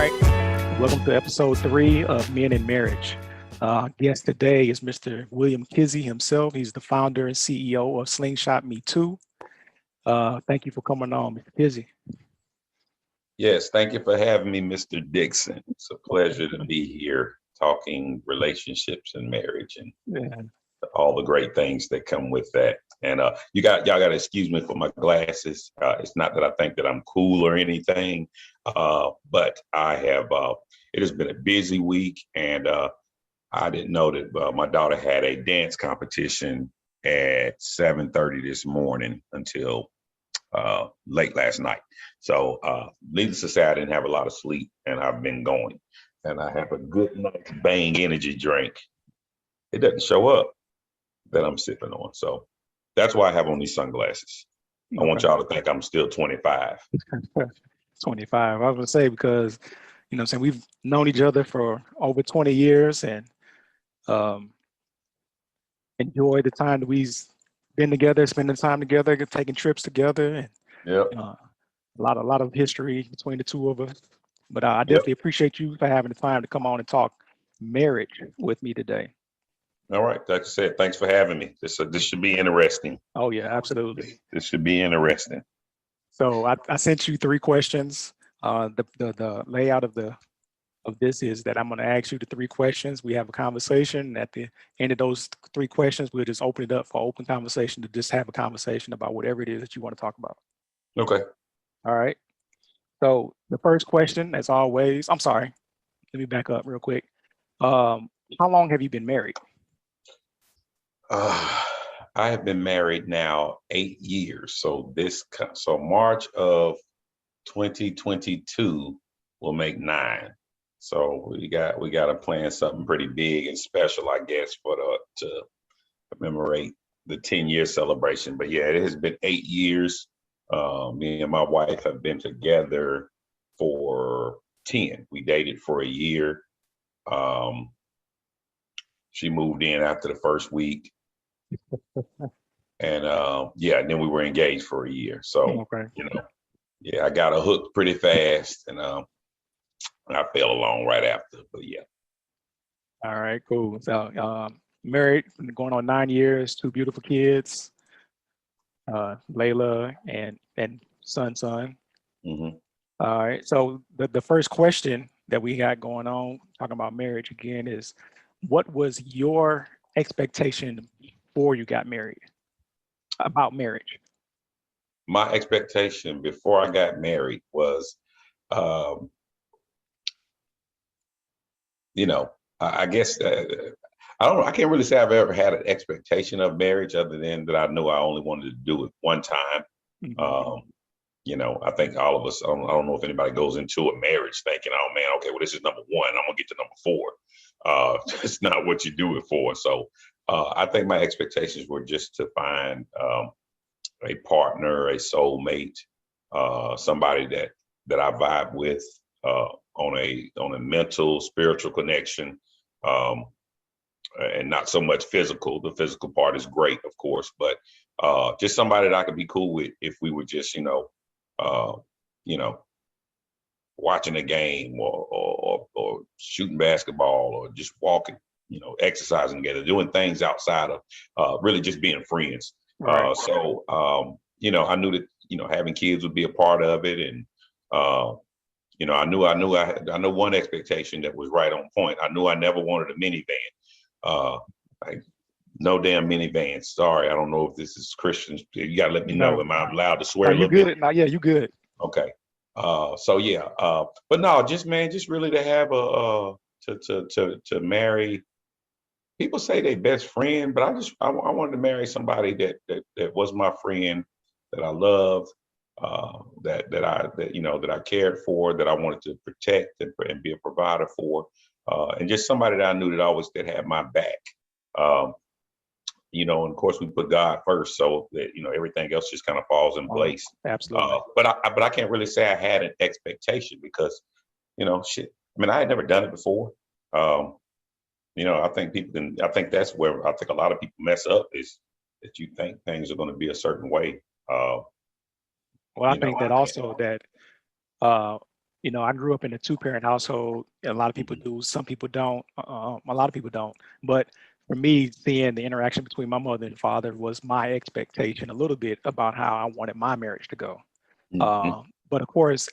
right. Welcome to episode 3 of Men in Marriage. Guest today is Mr. William Kizzie himself. He's the founder and CEO of SlingShotMe 2. Thank you for coming on, Mr. Kizzie. Yes, thank you for having me, Mr. Dixon. It's a pleasure to be here talking relationships and marriage and all the great things that come with that. And y'all got to excuse me for my glasses. It's not that I think that I'm cool or anything, but I have. It has been a busy week, and I didn't know that my daughter had a dance competition at 7:30 this morning until late last night. So needless to say, I didn't have a lot of sleep, and I've been going. And I have a good night's Bang energy drink. It doesn't show up that I'm sipping on. So that's why I have on these sunglasses. Okay. I want y'all to think I'm still 25. 25. I was going to say, because, you know what I'm saying, we've known each other for over 20 years and enjoy the time that we've been together, spending time together, taking trips together, and a lot of history between the two of us. But I definitely appreciate you for having the time to come on and talk marriage with me today. All right, like I said, thanks for having me. This should be interesting. Oh yeah, absolutely. This should be interesting. So I sent you 3 questions. The layout of this is that I'm going to ask you the 3 questions. We have a conversation. At the end of those 3 questions, we'll just open it up for open conversation to just have a conversation about whatever it is that you want to talk about. Okay. All right. So the first question, as always, I'm sorry. Let me back up real quick. How long have you been married? I have been married now 8 years. So March of 2022 will make 9. So we got to plan something pretty big and special, I guess, to commemorate the 10-year celebration. But yeah, it has been 8 years. Me and my wife have been together for 10. We dated for a year. She moved in after the first week. And and then we were engaged for a year. So, I got a hook pretty fast, and I fell along right after, but yeah. All right, cool. So married, going on 9 years, 2 beautiful kids, Layla and son. Mm-hmm. All right, so the first question that we got going on, talking about marriage again, is what was your expectation before you got married about marriage? My expectation before I got married was, I guess I can't really say I've ever had an expectation of marriage other than that I knew I only wanted to do it one time. Mm-hmm. I think all of us, I don't know if anybody goes into a marriage thinking, oh man, okay, well, this is number 1. I'm gonna get to number 4. It's not what you do it for. So I think my expectations were just to find a partner, a soulmate, somebody that I vibe with on a mental, spiritual connection, and not so much physical. The physical part is great, of course, but just somebody that I could be cool with if we were just, watching a game or shooting basketball or just walking, exercising together, doing things outside of really just being friends. Right. I knew that, having kids would be a part of it. And, I know one expectation that was right on point. I knew I never wanted a minivan. No damn minivans. Sorry, I don't know if this is Christian. You got to let me know. Am I allowed to swear? Are you good? No, yeah, you good. Okay. But no, just really to have to marry. People say they best friend, but I wanted to marry somebody that was my friend, that I loved, that I cared for, that I wanted to protect and be a provider for, and just somebody that I knew that had my back. And of course we put God first, so that everything else just kind of falls in place. Absolutely. But I can't really say I had an expectation because, I had never done it before. I think that's where I think a lot of people mess up, is that you think things are going to be a certain way. Well, I think that also that I grew up in a two-parent household. A lot of people Mhm. do, some people don't. A lot of people don't. But for me, seeing the interaction between my mother and father was my expectation a little bit about how I wanted my marriage to go. Mhm. But of course,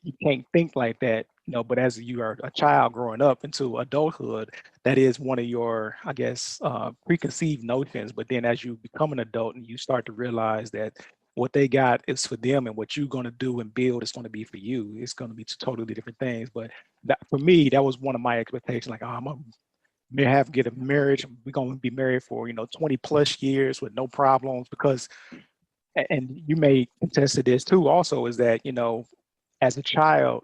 you can't think like that, but as you are a child growing up into adulthood, that is one of your, I guess, preconceived notions. But then as you become an adult and you start to realize that what they got is for them and what you're going to do and build is going to be for you, it's going to be two totally different things. But that, for me, that was one of my expectations. Like, oh, I'm going to have get a marriage. We're going to be married for, 20 plus years with no problems because, and you may contest to this too also, is that, as a child,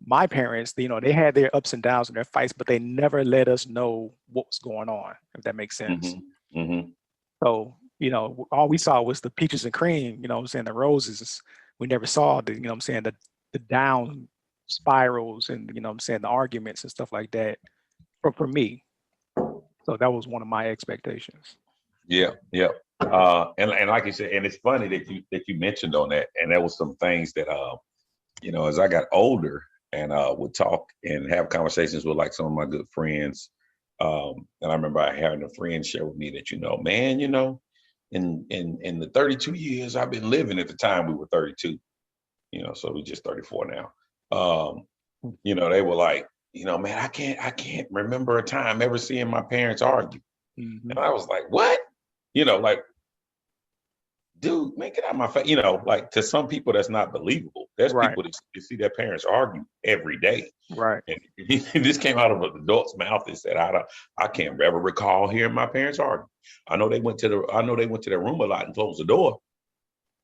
my parents, they had their ups and downs and their fights, but they never let us know what was going on, if that makes sense. Mhm. Mhm. So, all we saw was the peaches and cream, what I'm saying, the roses. We never saw the, what I'm saying, the down spirals and, what I'm saying, the arguments and stuff like that for me. So that was one of my expectations. Yeah, yeah. And like you said, and it's funny that you mentioned on that, and there was some things that as I got older and would talk and have conversations with like some of my good friends. And I remember having a friend share with me that, man, in the 32 years I've been living, at the time we were 32, so we just 34 now. They were like, man, I can't remember a time ever seeing my parents argue. Mm-hmm. And I was like, what? Like, dude, man, get out of my face. Like, to some people, that's not believable. There's Right, people that see their parents argue every day. right. And this came out of an adult's mouth that said, I can't ever recall hearing my parents argue. I know they went to their room a lot and closed the door,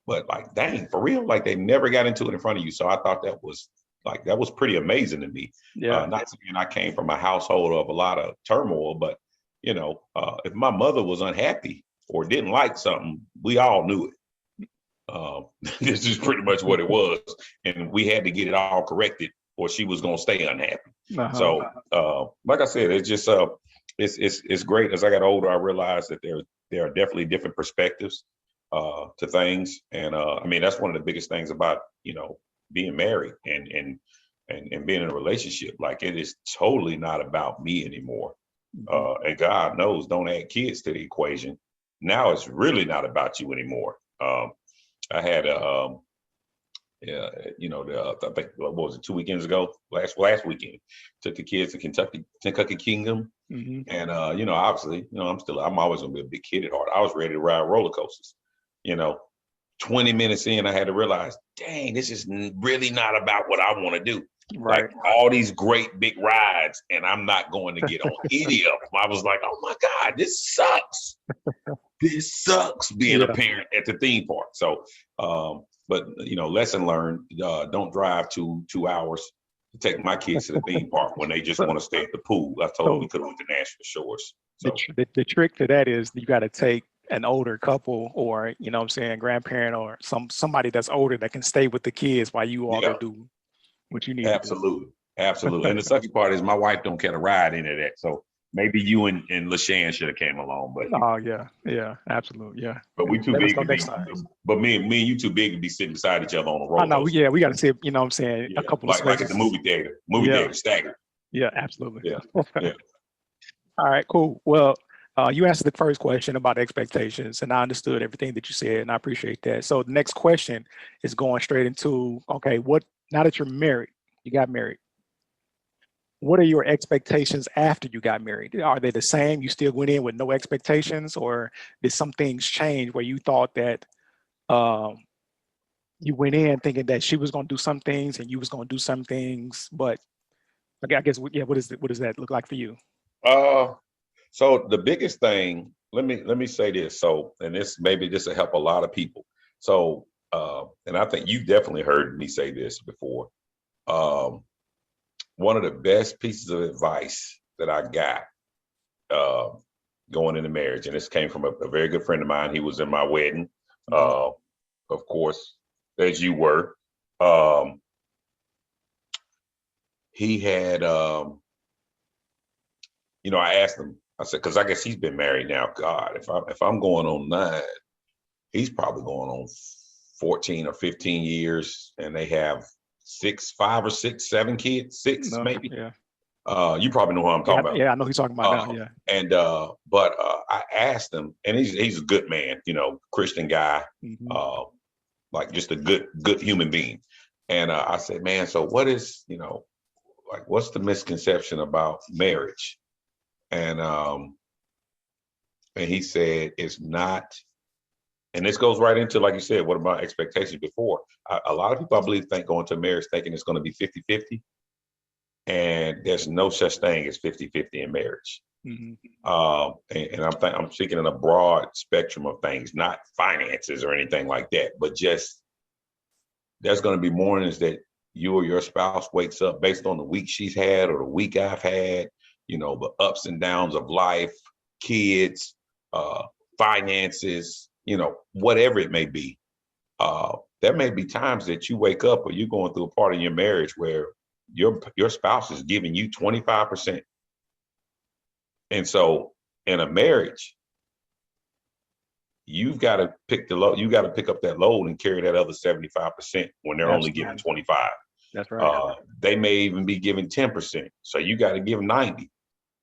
but like, dang, for real, like they never got into it in front of you. So I thought that was pretty amazing to me. Yeah, Not saying I came from a household of a lot of turmoil, but if my mother was unhappy or didn't like something, we all knew it. This is pretty much what it was, and we had to get it all corrected, or she was gonna stay unhappy. uh-huh. So, like I said, it's just it's great. As I got older, I realized that there are definitely different perspectives to things, and I mean that's one of the biggest things about being married and being in a relationship. Like, it is totally not about me anymore, Mhm. and God knows, don't add kids to the equation. Now it's really not about you anymore. I had yeah, I think, what was it, 2 weekends ago? Last weekend, took the kids to Kentucky Kingdom, Mhm. and obviously, I'm always gonna be a big kid at heart. I was ready to ride roller coasters. You know, 20 minutes in, I had to realize, dang, this is really not about what I want to do. Like, Right. all these great big rides, and I'm not going to get on any of them. I was like, oh my God, this sucks. This sucks being a Yeah. parent at the theme park. So, but lesson learned: don't drive 2 hours to take my kids to the theme park when they just So, want to stay at the pool. I told them we so could have went to National Shores. the, So, the trick to that is you got to take an older couple or, what I'm saying, grandparent or somebody that's older that can stay with the kids while you all go yeah, do what you need to do. absolutely, absolutely. And the sucky part is my wife don't care to ride any of that. So maybe you and LaShawn should have came along, but Oh yeah, yeah, absolutely, yeah. we too Let us big know to be. next time. But me and you too big to be sitting beside each other on a I roller know, coaster. yeah, we got to see, what I'm saying, a Yeah, couple of like at the spaces. movie theater. Movie Yeah, theater staggered. yeah, absolutely. Yeah, yeah. All right, cool. Well, you answered the first question about expectations, and I understood everything that you said, and I appreciate that. So the next question is going straight into, okay, now that you're married, you got married, what are your expectations after you got married? Are they the same? You still went in with no expectations, or did some things change where you thought that um, you went in thinking that she was going to do some things and you was going to do some things, but okay, I guess, yeah, what does that look like for you? Uh, so the biggest thing, let me say this. So, and this will help a lot of people. So, and I think you definitely heard me say this before. Um, One of the best pieces of advice that I got uh, going into marriage, and this came from a very good friend of mine. He was in my wedding, Mhm. uh, of course, as you were. Um, he had, I asked him. I said, because I guess he's been married now. God, if I'm going on 9, he's probably going on 14 or 15 years, and they have 5 or 6, 7 kids, 6 No, maybe. yeah. You probably know who I'm talking about. Yeah, I know he's talking about now. Yeah. And but I asked him, and he's a good man, Christian guy, like just a good human being. And I said, man, so what is, like, what's the misconception about marriage? And he said it's not. And this goes right into, like you said, what are my expectations before? A lot of people, I believe, going to marriage thinking it's going to be 50-50. And there's no such thing as 50-50 in marriage. And I'm speaking in a broad spectrum of things, not finances or anything like that, but just there's going to be mornings that you or your spouse wakes up based on the week she's had or the week I've had, the ups and downs of life, kids, finances, whatever it may be. There may be times that you wake up or you're going through a part of your marriage where your spouse is giving you 25%. And so in a marriage, you've got to pick up that load and carry that other 75% when they're only giving 25. That's right. They may even be giving 10%. So you got to give 90.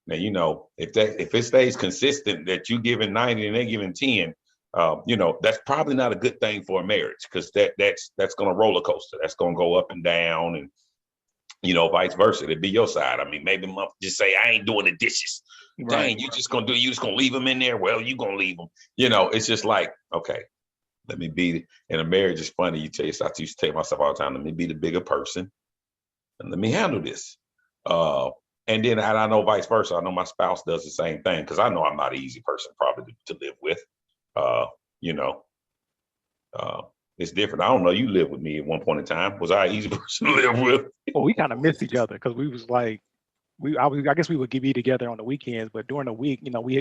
Now, if it stays consistent that you giving 90 and they giving 10, that's probably not a good thing for a marriage, because that's going to roller coaster. That's going to go up and down, and vice versa. It'd be your side. I mean, maybe mom just say, I ain't doing the dishes. Right. Dang, you just going to leave them in there? Well, you going to leave them. It's just like, okay, let me be. In a marriage, it's funny. I used to tell myself all the time, let me be the bigger person and let me handle this. And then I know vice versa. I know my spouse does the same thing, because I know I'm not an easy person probably to live with. It's different. I don't know. You lived with me at one point in time. Was I an easy person to live with? Well, we kind of missed each other, because we was like, I guess we would be together on the weekends, but during the week,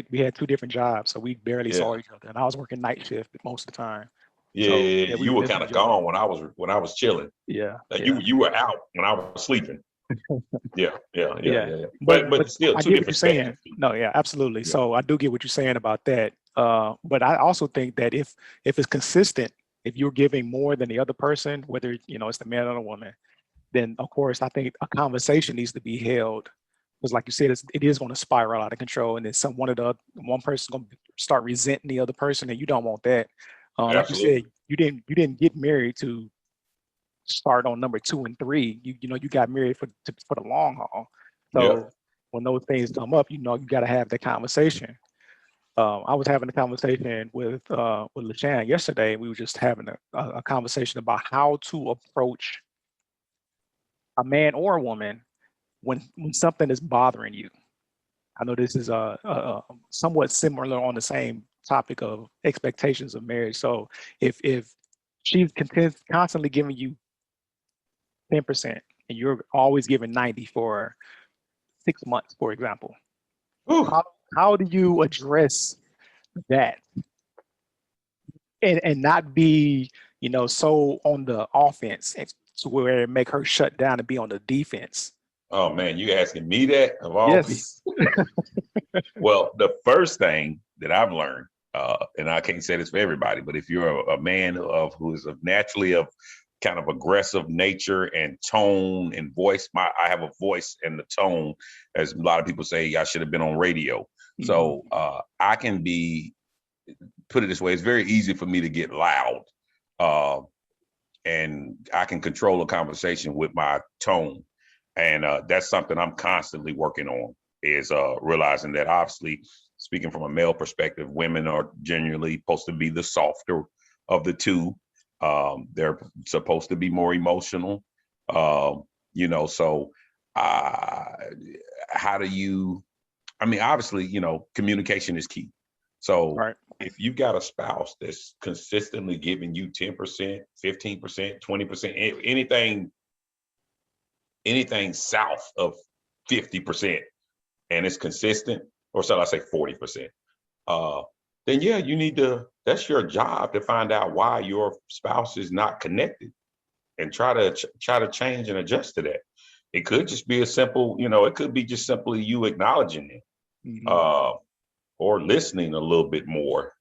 we had 2 different jobs, so we barely saw each other. And I was working night shift most of the time. Yeah, so, you were kind of gone when I was chilling. Yeah, you were out when I was sleeping. Yeah. But still, 2 different saying. No, yeah, absolutely. Yeah. So I do get what you're saying about that. But I also think that if it's consistent, if you're giving more than the other person, whether it's the man or the woman, then of course I think a conversation needs to be held. Because like you said, it is going to spiral out of control, and then one person's going to start resenting the other person, and you don't want that. Like you said, you didn't get married to start on number 2 and 3. You got married for the long haul. So when those things come up, you got to have that conversation. I was having a conversation with LaShawn yesterday. We were just having a conversation about how to approach a man or a woman when something is bothering you. I know this is somewhat similar on the same topic of expectations of marriage. So if she's constantly giving you 10% and you're always giving 90 for 6 months, for example, how do you address that and not be so on the offense to where it make her shut down and be on the defense? Oh man, you asking me that of all people? Well, the first thing that I've learned, and I can't say this for everybody, but if you're a man who is naturally of kind of aggressive nature and tone and voice, I have a voice and the tone, as a lot of people say, I should have been on radio. Mm-hmm. So I can put it this way, it's very easy for me to get loud, and I can control a conversation with my tone. And that's something I'm constantly working on, is realizing that, obviously, speaking from a male perspective, women are generally supposed to be the softer of the two. They're supposed to be more emotional, so how do you, obviously, communication is key. So if you've got a spouse that's consistently giving you 10%, 15%, 20%, anything south of 50%, and it's consistent, or shall I say 40%, then that's your job to find out why your spouse is not connected and try to change and adjust to that. It could just be a simple, it could be just simply you acknowledging it, mm-hmm. Or listening a little bit more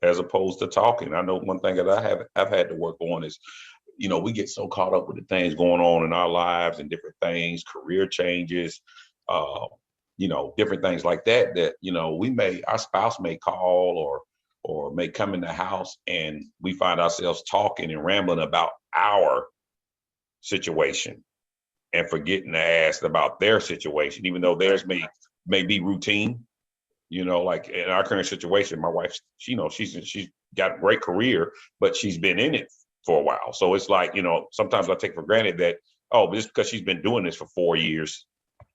as opposed to talking. I know one thing that I've had to work on is we get so caught up with the things going on in our lives and different things, career changes, different things like that, our spouse may call or may come in the house and we find ourselves talking and rambling about our situation and forgetting to ask about their situation, even though theirs may be routine. Like in our current situation, my wife, she's got a great career, but she's been in it for a while. So it's like, sometimes I take for granted that, but just because she's been doing this for 4 years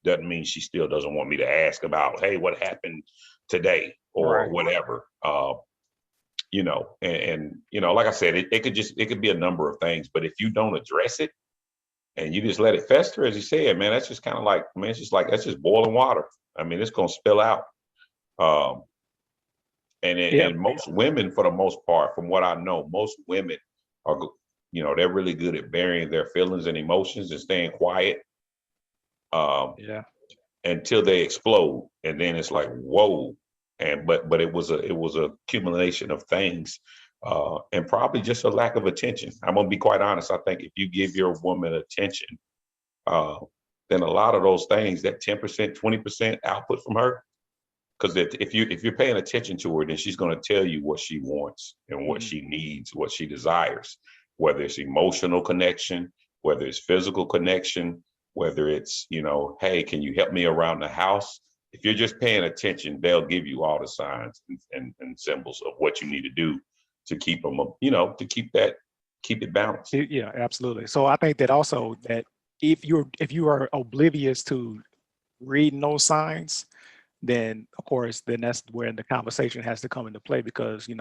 doesn't mean she still doesn't want me to ask about, hey, what happened today or whatever. Like I said, it could be a number of things, but if you don't address it and you just let it fester, as you said, man, that's just kind of like, that's just boiling water. I mean, it's going to spill out. And most women, for the most part, from what I know, most women are, they're really good at burying their feelings and emotions and staying quiet. Until they explode, and then it's like, whoa. But it was a accumulation of things, and probably just a lack of attention. I'm gonna be quite honest. I think if you give your woman attention, then a lot of those things, that 10%, 20% output from her, because if you're paying attention to her, then she's going to tell you what she wants and what she needs, what she desires, whether it's emotional connection, whether it's physical connection, whether it's, hey, can you help me around the house? If you're just paying attention, they'll give you all the signs and symbols of what you need to do to keep them, to keep it balanced. Yeah, absolutely. So I think that also that if you are oblivious to reading those signs, then of course, then that's where the conversation has to come into play, because, we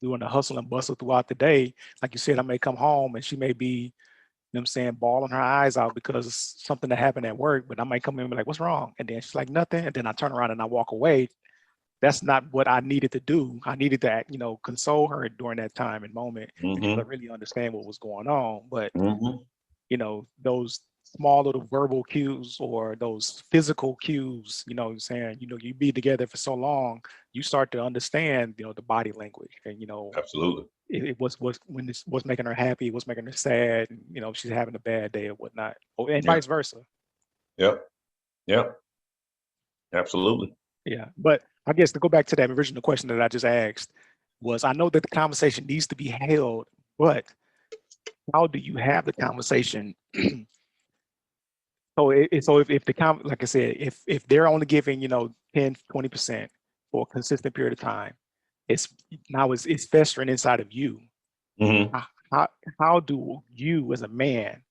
doing the hustle and bustle throughout the day. Like you said, I may come home and she may be, I'm saying, bawling her eyes out because something that happened at work, but I might come in and be like, what's wrong? And then she's like, nothing. And then I turn around and I walk away. That's not what I needed to do. I needed to, console her during that time and moment because I really understand what was going on. But, those small little verbal cues or those physical cues, saying, you be together for so long, you start to understand, the body language and, absolutely. It was when this was making her happy, what's making her sad, and, she's having a bad day or whatnot, and vice versa. Yep. Absolutely. Yeah, but I guess to go back to that original question that I just asked was, I know that the conversation needs to be held, but how do you have the conversation? So if the like I said, if they're only giving 10, 20% for a consistent period of time, it's festering inside of you. How do you as a man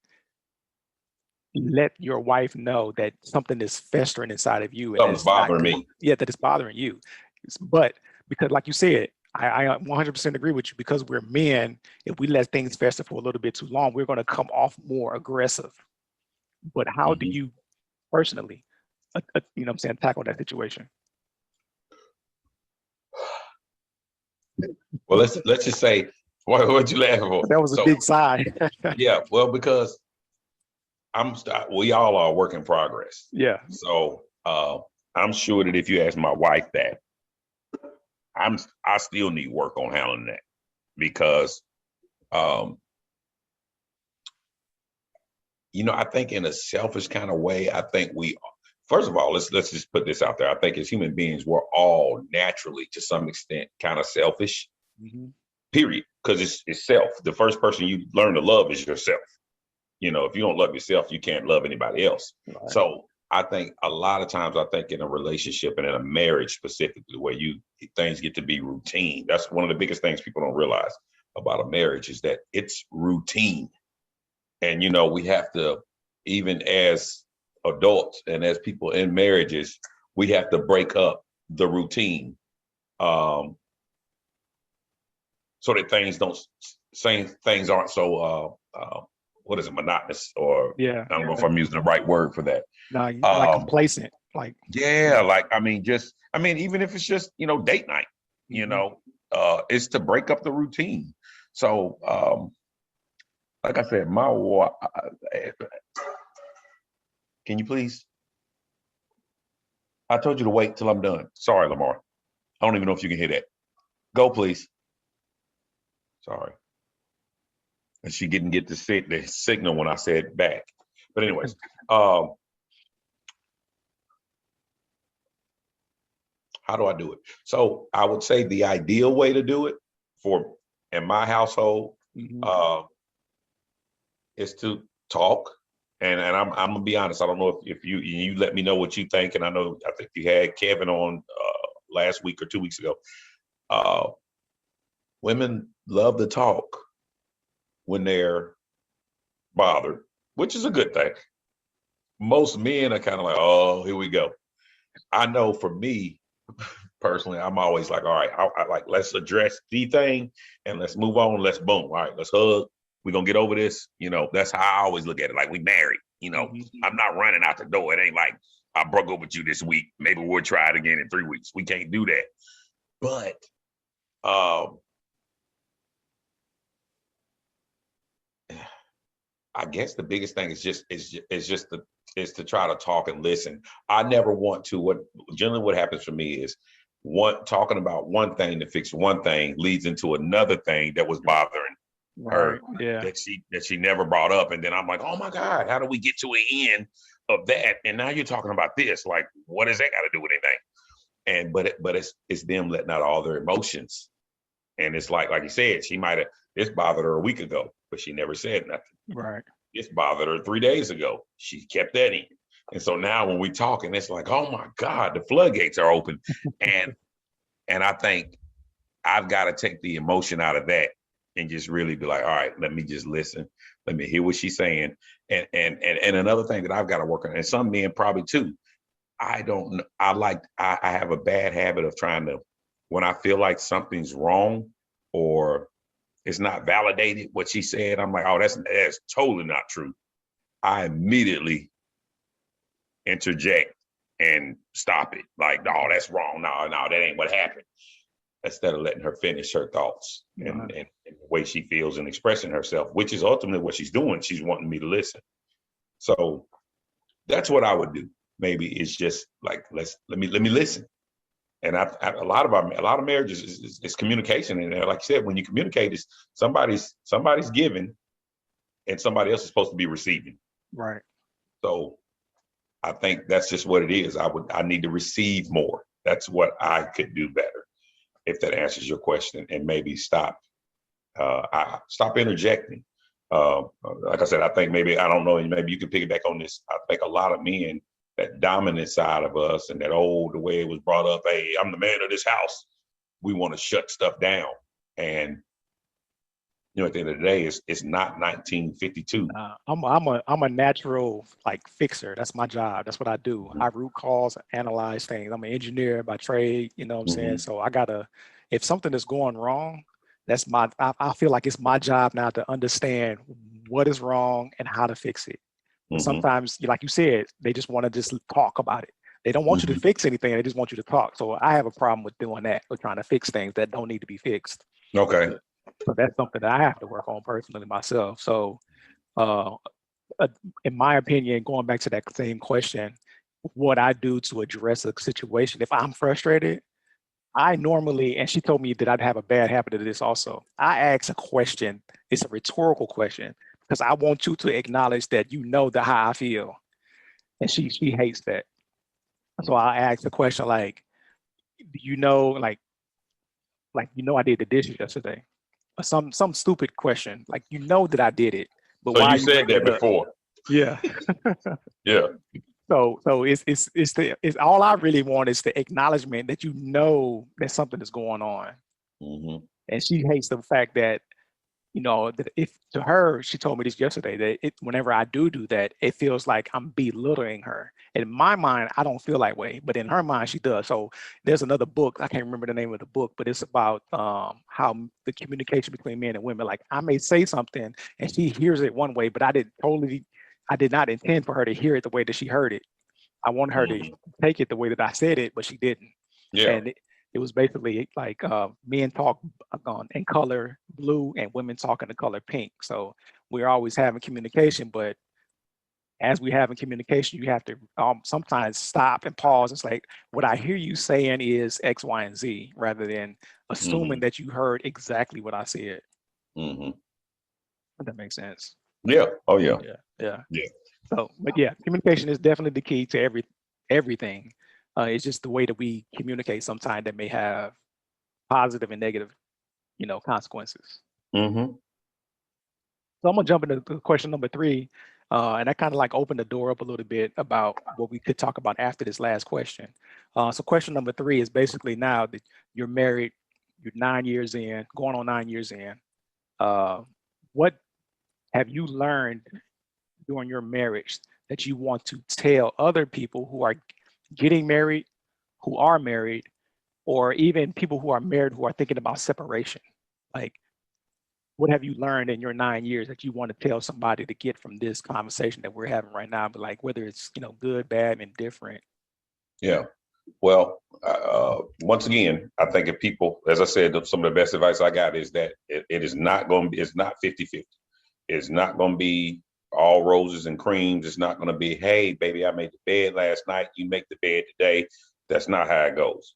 let your wife know that something is festering inside of you and something's bothering me? Yeah, that it's bothering you. But because, like you said, I 100% agree with you, because we're men, if we let things fester for a little bit too long, we're going to come off more aggressive. But how do you personally, tackle that situation? Well, let's just say, what you laughing for? That was a big sigh. Yeah, well, because we all are a work in progress. Yeah. So I'm sure that if you ask my wife that, I still need work on handling that, because I think in a selfish kind of way, I think first of all, let's just put this out there. I think as human beings, we're all naturally, to some extent, kind of selfish. Period. Because it's self. The first person you learn to love is yourself. If you don't love yourself, you can't love anybody else. Right. So I think a lot of times, I think in a relationship and in a marriage specifically, where things get to be routine. That's one of the biggest things people don't realize about a marriage, is that it's routine. And, we have to, even as adults and as people in marriages, we have to break up the routine, so that things aren't so, what is it, monotonous, or I don't know if I'm using the right word for that. No, like complacent. Even if it's just, date night, it's to break up the routine. So, like I said, can you please? I told you to wait till I'm done. Sorry, Lamar. I don't even know if you can hear that. Go, please. Sorry. And she didn't get the signal when I said back. But anyways, how do I do it? So I would say the ideal way to do it in my household is to talk. And I'm gonna be honest. I don't know if you let me know what you think. And I think you had Kevin on last week or 2 weeks ago. Women love to talk when they're bothered, which is a good thing. Most men are kind of like, oh, here we go. I know for me personally, I'm always like, all right, I like, let's address the thing and let's move on. Let's boom. All right, let's hug. We're going to get over this. You know, that's how I always look at it. Like, we married, you know, I'm not running out the door. It ain't like I broke up with you this week. Maybe we'll try it again in 3 weeks. We can't do that. But I guess the biggest thing is to try to talk and listen. I never want to. Generally what happens for me is talking about one thing to fix one thing leads into another thing that was bothering her that she never brought up, and then I'm like, oh my God, how do we get to an end of that? And now you're talking about this. Like, what does that got to do with anything? But it's them letting out all their emotions, and it's like you said, this bothered her a week ago, but she never said nothing. Right. This bothered her 3 days ago. She kept that in. And so now when we talking, it's like, oh my God, the floodgates are open. and I think I've got to take the emotion out of that and just really be like, all right, let me just listen. Let me hear what she's saying. And another thing that I've got to work on, and some men probably too, I have a bad habit of trying to, when I feel like something's wrong or it's not validated what she said, I'm like, oh, that's totally not true. I immediately interject and stop it. Like, no, that's wrong. No, that ain't what happened. Instead of letting her finish her thoughts and the way she feels and expressing herself, which is ultimately what she's doing. She's wanting me to listen. So that's what I would do. Maybe it's just like, let me listen. And a lot of marriages is communication. And like you said, when you communicate, is somebody's giving and somebody else is supposed to be receiving. Right. So I think that's just what it is. I need to receive more. That's what I could do better, if that answers your question, and maybe stop interjecting. Like I said, I think maybe, I don't know, maybe you can piggyback on this. I think a lot of men, that dominant side of us and the way it was brought up, hey, I'm the man of this house. We want to shut stuff down. And, you know, at the end of the day, it's not 1952. I'm a natural fixer. That's my job. That's what I do. I root cause, analyze things. I'm an engineer by trade, you know what I'm saying? So if something is going wrong, I feel like it's my job now to understand what is wrong and how to fix it. Sometimes, like you said, they just want to just talk about it. They don't want you to fix anything. They just want you to talk. So I have a problem with doing that, with trying to fix things that don't need to be fixed. Okay. So that's something that I have to work on personally myself. So in my opinion, going back to that same question, what I do to address a situation, if I'm frustrated, I normally, and she told me that I'd have a bad habit of this also, I ask a question. It's a rhetorical question, because I want you to acknowledge that you know how I feel. And she hates that. So I ask the question like, you know, I did the dishes yesterday. Or some stupid question. Like, you know that I did it. But so why you said that before. Yeah. Yeah. So it's all I really want is the acknowledgement that you know that something is going on. And she hates the fact that, you know, that if to her, she told me this yesterday, that whenever I do that, it feels like I'm belittling her. In my mind, I don't feel that way, but in her mind, she does. So there's another book, I can't remember the name of the book, but it's about how the communication between men and women. Like, I may say something and she hears it one way, but I did not intend for her to hear it the way that she heard it. I wanted her to take it the way that I said it, but she didn't. Yeah. And it was basically like men talk in color blue and women talk in the color pink. So we're always having communication, but as we have in communication, you have to sometimes stop and pause. It's like, what I hear you saying is X, Y, and Z, rather than assuming that you heard exactly what I said. That makes sense. Yeah. Oh yeah. Yeah. Yeah. So, but yeah, communication is definitely the key to everything. It's just the way that we communicate sometimes that may have positive and negative, consequences. Mm-hmm. So I'm gonna jump into question number 3, and I kind of like opened the door up a little bit about what we could talk about after this last question. So question number 3 is basically now that you're married, you're 9 years in, going on 9 years in. What have you learned during your marriage that you want to tell other people who are getting married, who are married, or even people who are married who are thinking about separation? Like, what have you learned in your 9 years that you want to tell somebody to get from this conversation that we're having right now? But like, whether it's, good, bad, and different. Yeah. Well, once again, I think if people, as I said, some of the best advice I got is that it is not going to be, it's not 50-50. It's not going to be all roses and creams. It's not going to be, hey, baby, I made the bed last night. You make the bed today. That's not how it goes.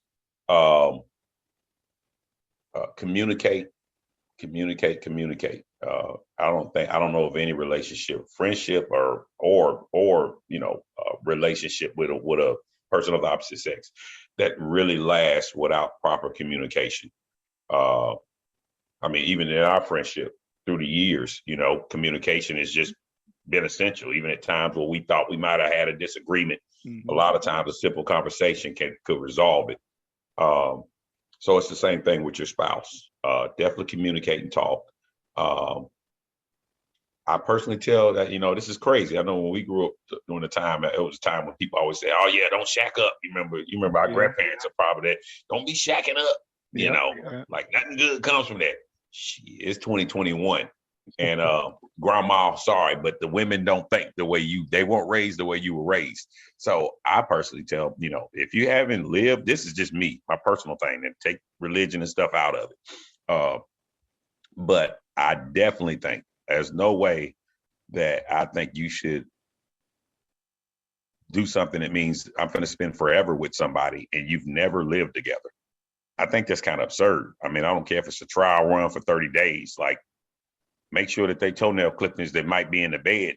Communicate. I don't know of any relationship, friendship, or relationship with a person of the opposite sex that really lasts without proper communication. I mean, even in our friendship through the years, communication has just been essential. Even at times where we thought we might have had a disagreement, a lot of times a simple conversation could resolve it. So it's the same thing with your spouse. Definitely communicate and talk. I personally tell that, this is crazy. I know when we grew up during the time, it was a time when people always say, oh yeah, don't shack up. You remember our grandparents are probably that. Don't be shacking up, like nothing good comes from that. It's 2021. And grandma, sorry, but the women don't think the way they weren't raised the way you were raised. So I personally tell, if you haven't lived, this is just me, my personal thing, and take religion and stuff out of it. But I definitely think there's no way that I think you should do something that means I'm going to spend forever with somebody and you've never lived together. I think that's kind of absurd. I mean, I don't care if it's a trial run for 30 days. Like, make sure that they toenail clippings that might be in the bed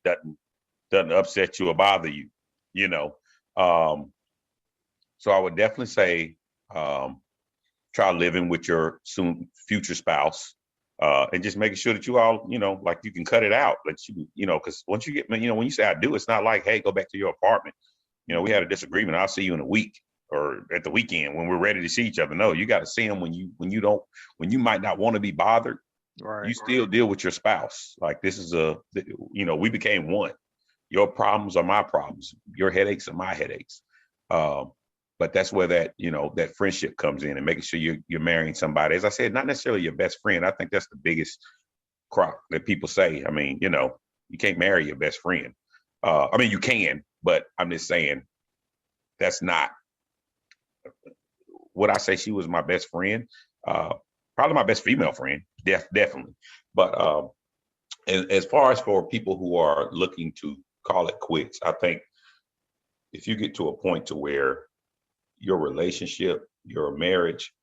doesn't upset you or bother you, So I would definitely say try living with your soon future spouse. And just making sure that you all, like you can cut it out. Because once you get, when you say I do, it's not like, hey, go back to your apartment. We had a disagreement. I'll see you in a week or at the weekend when we're ready to see each other. No, you got to see them when you might not want to be bothered. Right. You still deal with your spouse. Like this is we became one. Your problems are my problems. Your headaches are my headaches. But that's where that friendship comes in and making sure you're marrying somebody. As I said, not necessarily your best friend. I think that's the biggest crock that people say. I mean, you can't marry your best friend. I mean, you can, but I'm just saying that's not what I say. She was my best friend, probably my best female friend, definitely. But as far as for people who are looking to call it quits, I think if you get to a point to where your relationship, your marriage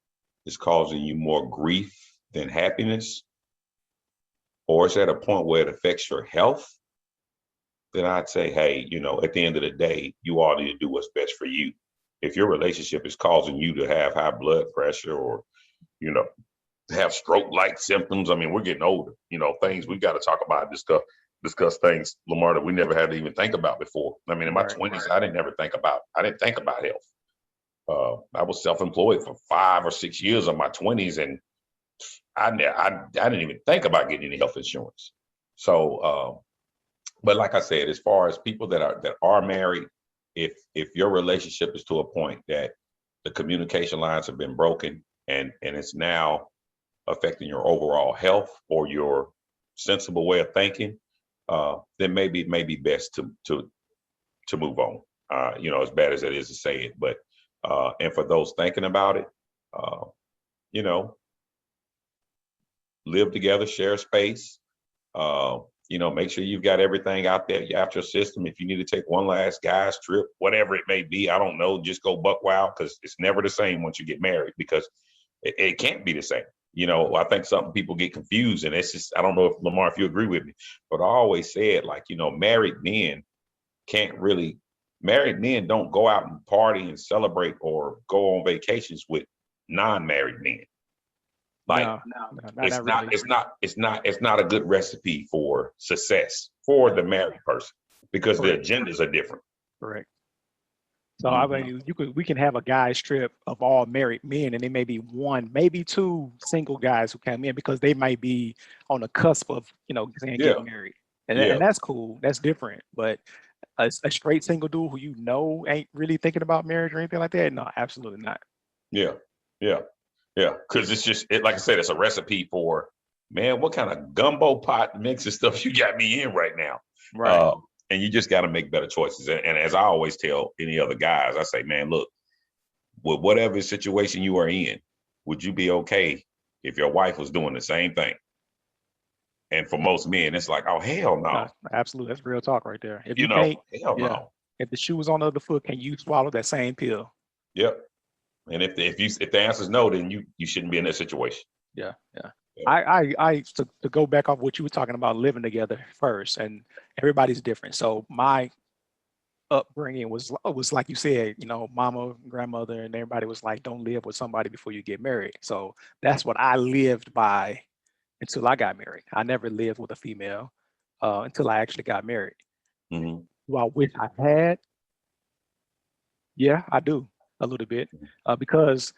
is causing you more grief than happiness, or it's at a point where it affects your health, then I'd say, hey, at the end of the day, you all need to do what's best for you. If your relationship is causing you to have high blood pressure or, have stroke-like symptoms, I mean, we're getting older, things we got to talk about, discuss things, Lamar, that we never had to even think about before. I mean, in my 20s, I didn't think about health. I was self-employed for 5 or 6 years of my 20s, and I didn't even think about getting any health insurance. So, but like I said, as far as people that are married, if your relationship is to a point that the communication lines have been broken and it's now affecting your overall health or your sensible way of thinking, then maybe it may be best to move on. As bad as it is to say it, but and for those thinking about it, live together, share space. Make sure you've got everything out there after your system. If you need to take one last guy's trip, whatever it may be, I don't know, just go buck wild, because it's never the same once you get married, because it can't be the same. I think some people get confused, and it's just, I don't know if Lamar, if you agree with me, but I always said, like, married men don't go out and party and celebrate or go on vacations with non-married men. Like, not really. it's not a good recipe for success for the married person, because the agendas are different. Correct. So I mean, we can have a guys trip of all married men, and there may be one, maybe two single guys who come in because they might be on the cusp of, getting married, and that's cool. That's different. But a straight single dude who ain't really thinking about marriage or anything like that, no, absolutely not. Yeah. Because it's just, like I said, it's a recipe for, man, what kind of gumbo pot mix of stuff you got me in right now? Right. And you just got to make better choices. And as I always tell any other guys, I say, man, look, with whatever situation you are in, would you be okay if your wife was doing the same thing? And for most men, it's like, oh, hell no. Absolutely. That's real talk right there. If you can't, hell no. If the shoe was on the other foot, can you swallow that same pill? Yep. And if the answer is no, then you shouldn't be in that situation. Yeah. I to go back off what you were talking about, living together first, and everybody's different. So my upbringing was like you said, mama, grandmother, and everybody was like, don't live with somebody before you get married. So that's what I lived by until I got married. I never lived with a female until I actually got married. Mm-hmm. Do I wish I had? Yeah, I do a little bit, because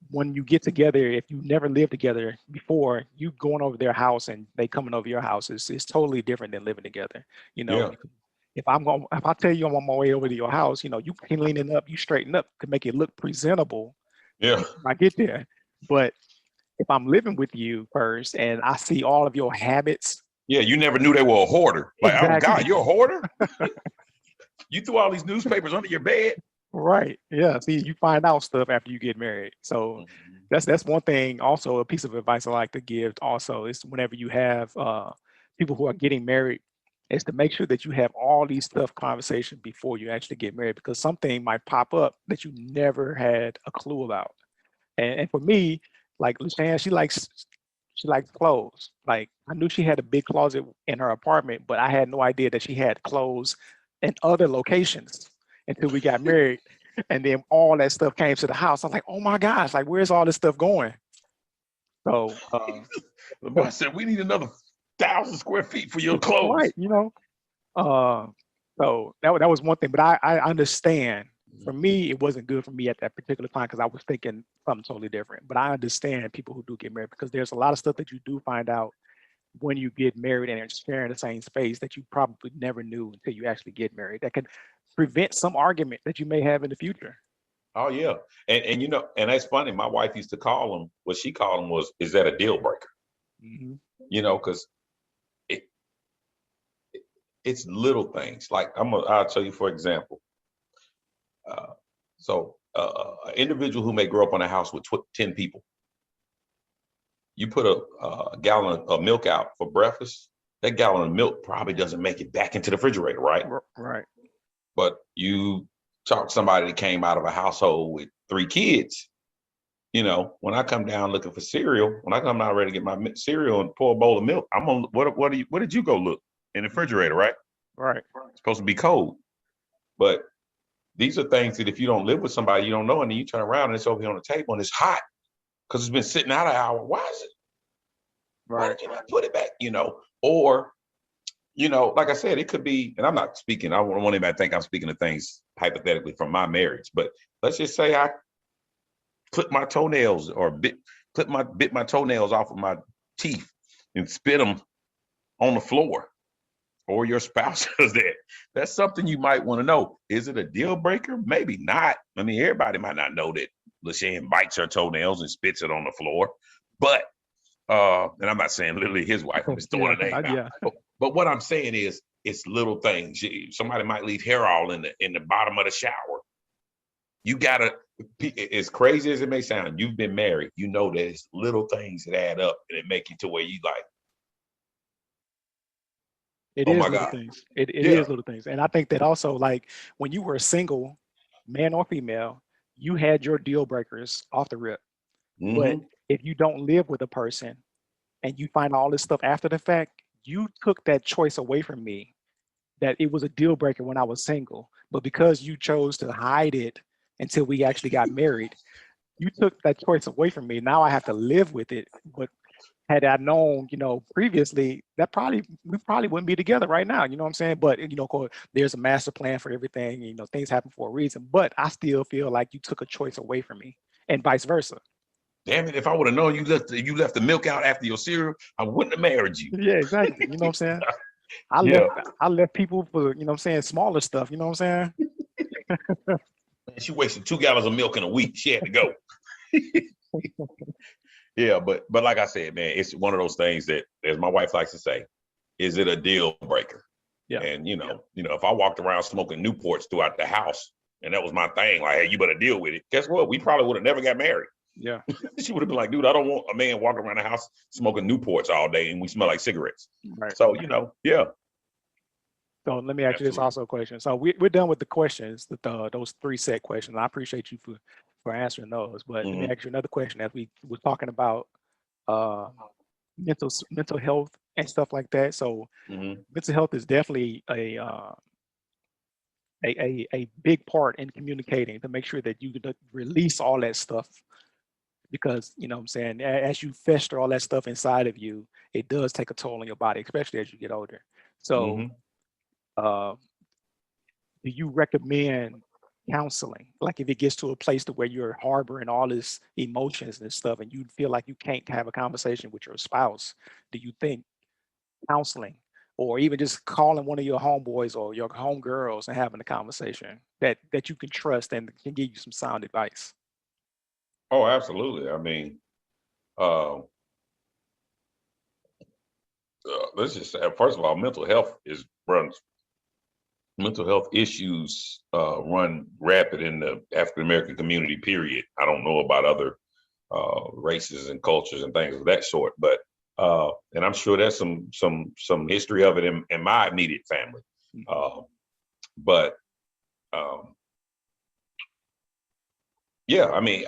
when you get together, if you never lived together before, you going over their house and they coming over your house, it's totally different than living together. If I tell you I'm on my way over to your house, you cleaning up, you straighten up to make it look presentable. Yeah. When I get there. But if I'm living with you first and I see all of your habits. Yeah, you never knew they were a hoarder. Like, exactly. Oh God, you're a hoarder? You threw all these newspapers under your bed? Right. Yeah. See, you find out stuff after you get married. So that's one thing. Also, a piece of advice I like to give also is whenever you have people who are getting married, is to make sure that you have all these tough conversations before you actually get married, because something might pop up that you never had a clue about. And for me, like Lucianne, she likes clothes. Like, I knew she had a big closet in her apartment, but I had no idea that she had clothes in other locations until we got married. And then all that stuff came to the house. I was like, oh my gosh, like, where's all this stuff going? So I said, we need another 1,000 square feet for your clothes. Right, so that was one thing. But I understand. For me, it wasn't good for me at that particular time because I was thinking something totally different. But I understand people who do get married, because there's a lot of stuff that you do find out when you get married and are sharing the same space that you probably never knew until you actually get married. That could prevent some argument that you may have in the future. Oh yeah, and and that's funny. My wife used to call them. What she called them was, "Is that a deal breaker?" Mm-hmm. Because it's little things. Like I'll tell you, for example. An individual who may grow up in a house with 10 people, you put a gallon of milk out for breakfast, that gallon of milk probably doesn't make it back into the refrigerator, right? Right. But you talk to somebody that came out of a household with 3 kids, when I come down looking for cereal, when I come down ready to get my cereal and pour a bowl of milk, I'm gonna, what did you go look in the refrigerator, right? Right. It's supposed to be cold. But these are things that if you don't live with somebody, you don't know, and then you turn around and it's over here on the table and it's hot because it's been sitting out an hour. Why is it? Right. Why did you not put it back? Or, like I said, it could be, and I'm not speaking, I don't want anybody to think I'm speaking of things hypothetically from my marriage, but let's just say I clip my toenails or bit my toenails off of my teeth and spit them on the floor. Or your spouse does that. That's something you might want to know. Is it a deal breaker? Maybe not. I mean, everybody might not know that LaShawn bites her toenails and spits it on the floor. But, and I'm not saying literally his wife, I'm just throwing a name out. Yeah. But what I'm saying is, it's little things. Somebody might leave hair all in the bottom of the shower. You gotta, as crazy as it may sound, you've been married. You know that it's little things that add up and it make you to where you like, It is little things. It is little things. And I think that also, like, when you were single, man or female, you had your deal breakers off the rip. Mm-hmm. But if you don't live with a person and you find all this stuff after the fact, you took that choice away from me, that it was a deal breaker when I was single. But because you chose to hide it until we actually got married, you took that choice away from me. Now I have to live with it. But had I known, previously, we probably wouldn't be together right now. You know what I'm saying? But of course, there's a master plan for everything. Things happen for a reason. But I still feel like you took a choice away from me, and vice versa. Damn it! If I would have known you left the milk out after your cereal, I wouldn't have married you. Yeah, exactly. You know what I'm saying? I Yeah, left I left people for, what I'm saying, smaller stuff. You know what I'm saying? man, she wasted 2 gallons of milk in a week. She had to go. Yeah, but like I said, man, it's one of those things that, as my wife likes to say, is it a deal breaker? Yeah. And if I walked around smoking Newports throughout the house, and that was my thing, like, hey, you better deal with it. Guess what? We probably would have never got married. Yeah. She would have been like, dude, I don't want a man walking around the house smoking Newports all day and we smell like cigarettes. Right. So, yeah. So let me ask you this also a question. So we're done with the questions, those 3 set questions. I appreciate you for answering those. But let me ask you another question. As we were talking about mental health and stuff like that. So mental health is definitely a big part in communicating, to make sure that you can release all that stuff, because what I'm saying, as you fester all that stuff inside of you, it does take a toll on your body, especially as you get older. So do you recommend counseling? Like, if it gets to a place to where you're harboring all this emotions and stuff, and you feel like you can't have a conversation with your spouse, do you think counseling, or even just calling one of your homeboys or your homegirls and having a conversation that you can trust and can give you some sound advice? Oh, absolutely. I mean, let's just say, first of all, mental health issues run rapid in the African American community. Period. I don't know about other races and cultures and things of that sort, but and I'm sure there's some history of it in my immediate family. But yeah, I mean,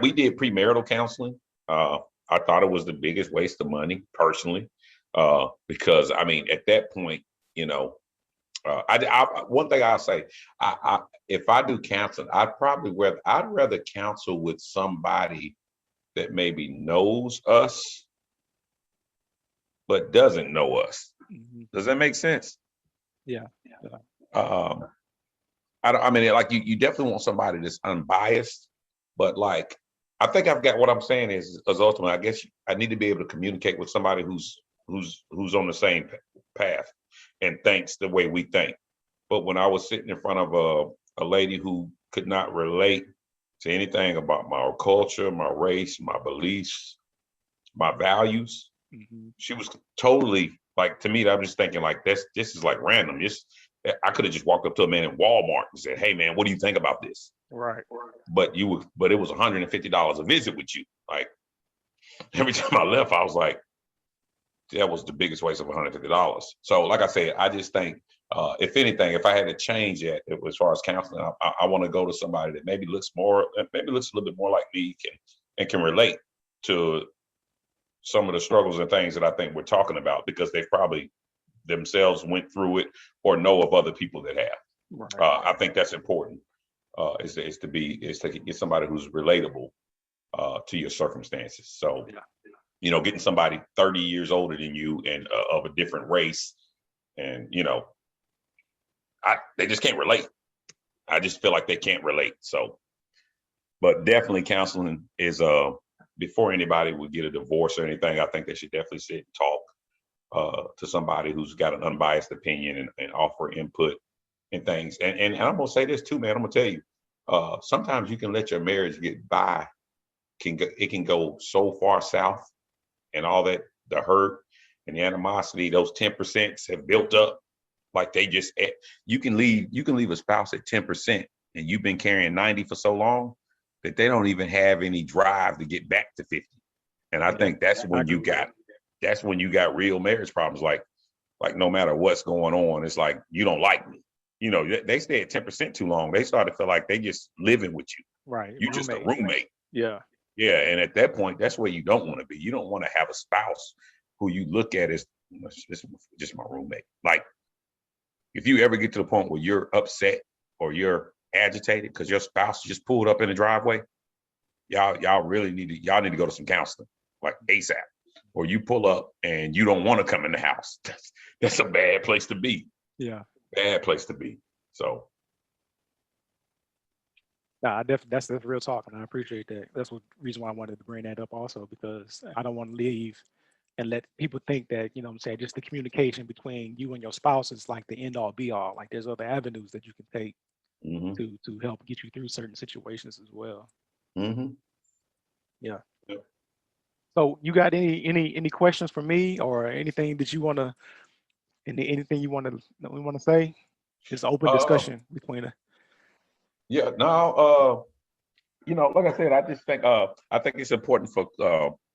we did premarital counseling. I thought it was the biggest waste of money, personally, because I mean, at that point, one thing I'll say, if I do counseling, I'd rather counsel with somebody that maybe knows us but doesn't know us. Does that make sense? Yeah. I mean, like, you definitely want somebody that's unbiased, but like, I think I've got what I'm saying is ultimately, I guess I need to be able to communicate with somebody who's on the same path and thinks the way we think. But when I was sitting in front of a lady who could not relate to anything about my culture, my race, my beliefs, my values, she was totally, like, to me, I'm just thinking, like, this is like random. I could have just walked up to a man in Walmart and said, hey man, what do you think about this? Right. But it was $150 a visit with you. Like, every time I left, I was like, that was the biggest waste of $150. So like I said, I just think, if anything, if I had to change it as far as counseling, I want to go to somebody that maybe looks a little bit more like me, and can relate to some of the struggles and things that I think we're talking about, because they've probably themselves went through it or know of other people that have. Right. I think that's important, is to get somebody who's relatable to your circumstances. So, getting somebody 30 years older than you and of a different race, and they just can't relate. I just feel like they can't relate. So, but definitely counseling is before anybody would get a divorce or anything, I think they should definitely sit and talk to somebody who's got an unbiased opinion and offer input and things. And I'm gonna say this too, man. I'm gonna tell you, sometimes you can let your marriage get by. It can go so far south, and all that, the hurt and the animosity, those 10% have built up. Like, you can leave a spouse at 10%, and you've been carrying 90 for so long that they don't even have any drive to get back to 50. And I think that's when you got real marriage problems. Like no matter what's going on, it's like, you don't like me. They stay at 10% too long. They start to feel like they just living with you. Right. You just a roommate. Yeah. Yeah, and at that point, that's where you don't want to be. You don't want to have a spouse who you look at as just my roommate. Like, if you ever get to the point where you're upset or you're agitated because your spouse just pulled up in the driveway, y'all really need to go to some counseling, like ASAP. Or you pull up and you don't want to come in the house. That's a bad place to be. Yeah. Bad place to be. So. Nah, that's real talk, and I appreciate that. That's the reason why I wanted to bring that up also, because I don't want to leave and let people think that, you know what I'm saying, just the communication between you and your spouse is like the end all be all. Like, there's other avenues that you can take to help get you through certain situations as well. Yeah. Yep. So you got any questions for me, or anything that you want to, anything you want to say? Just open discussion between us. Yeah, no, like I said, I just think I think it's important for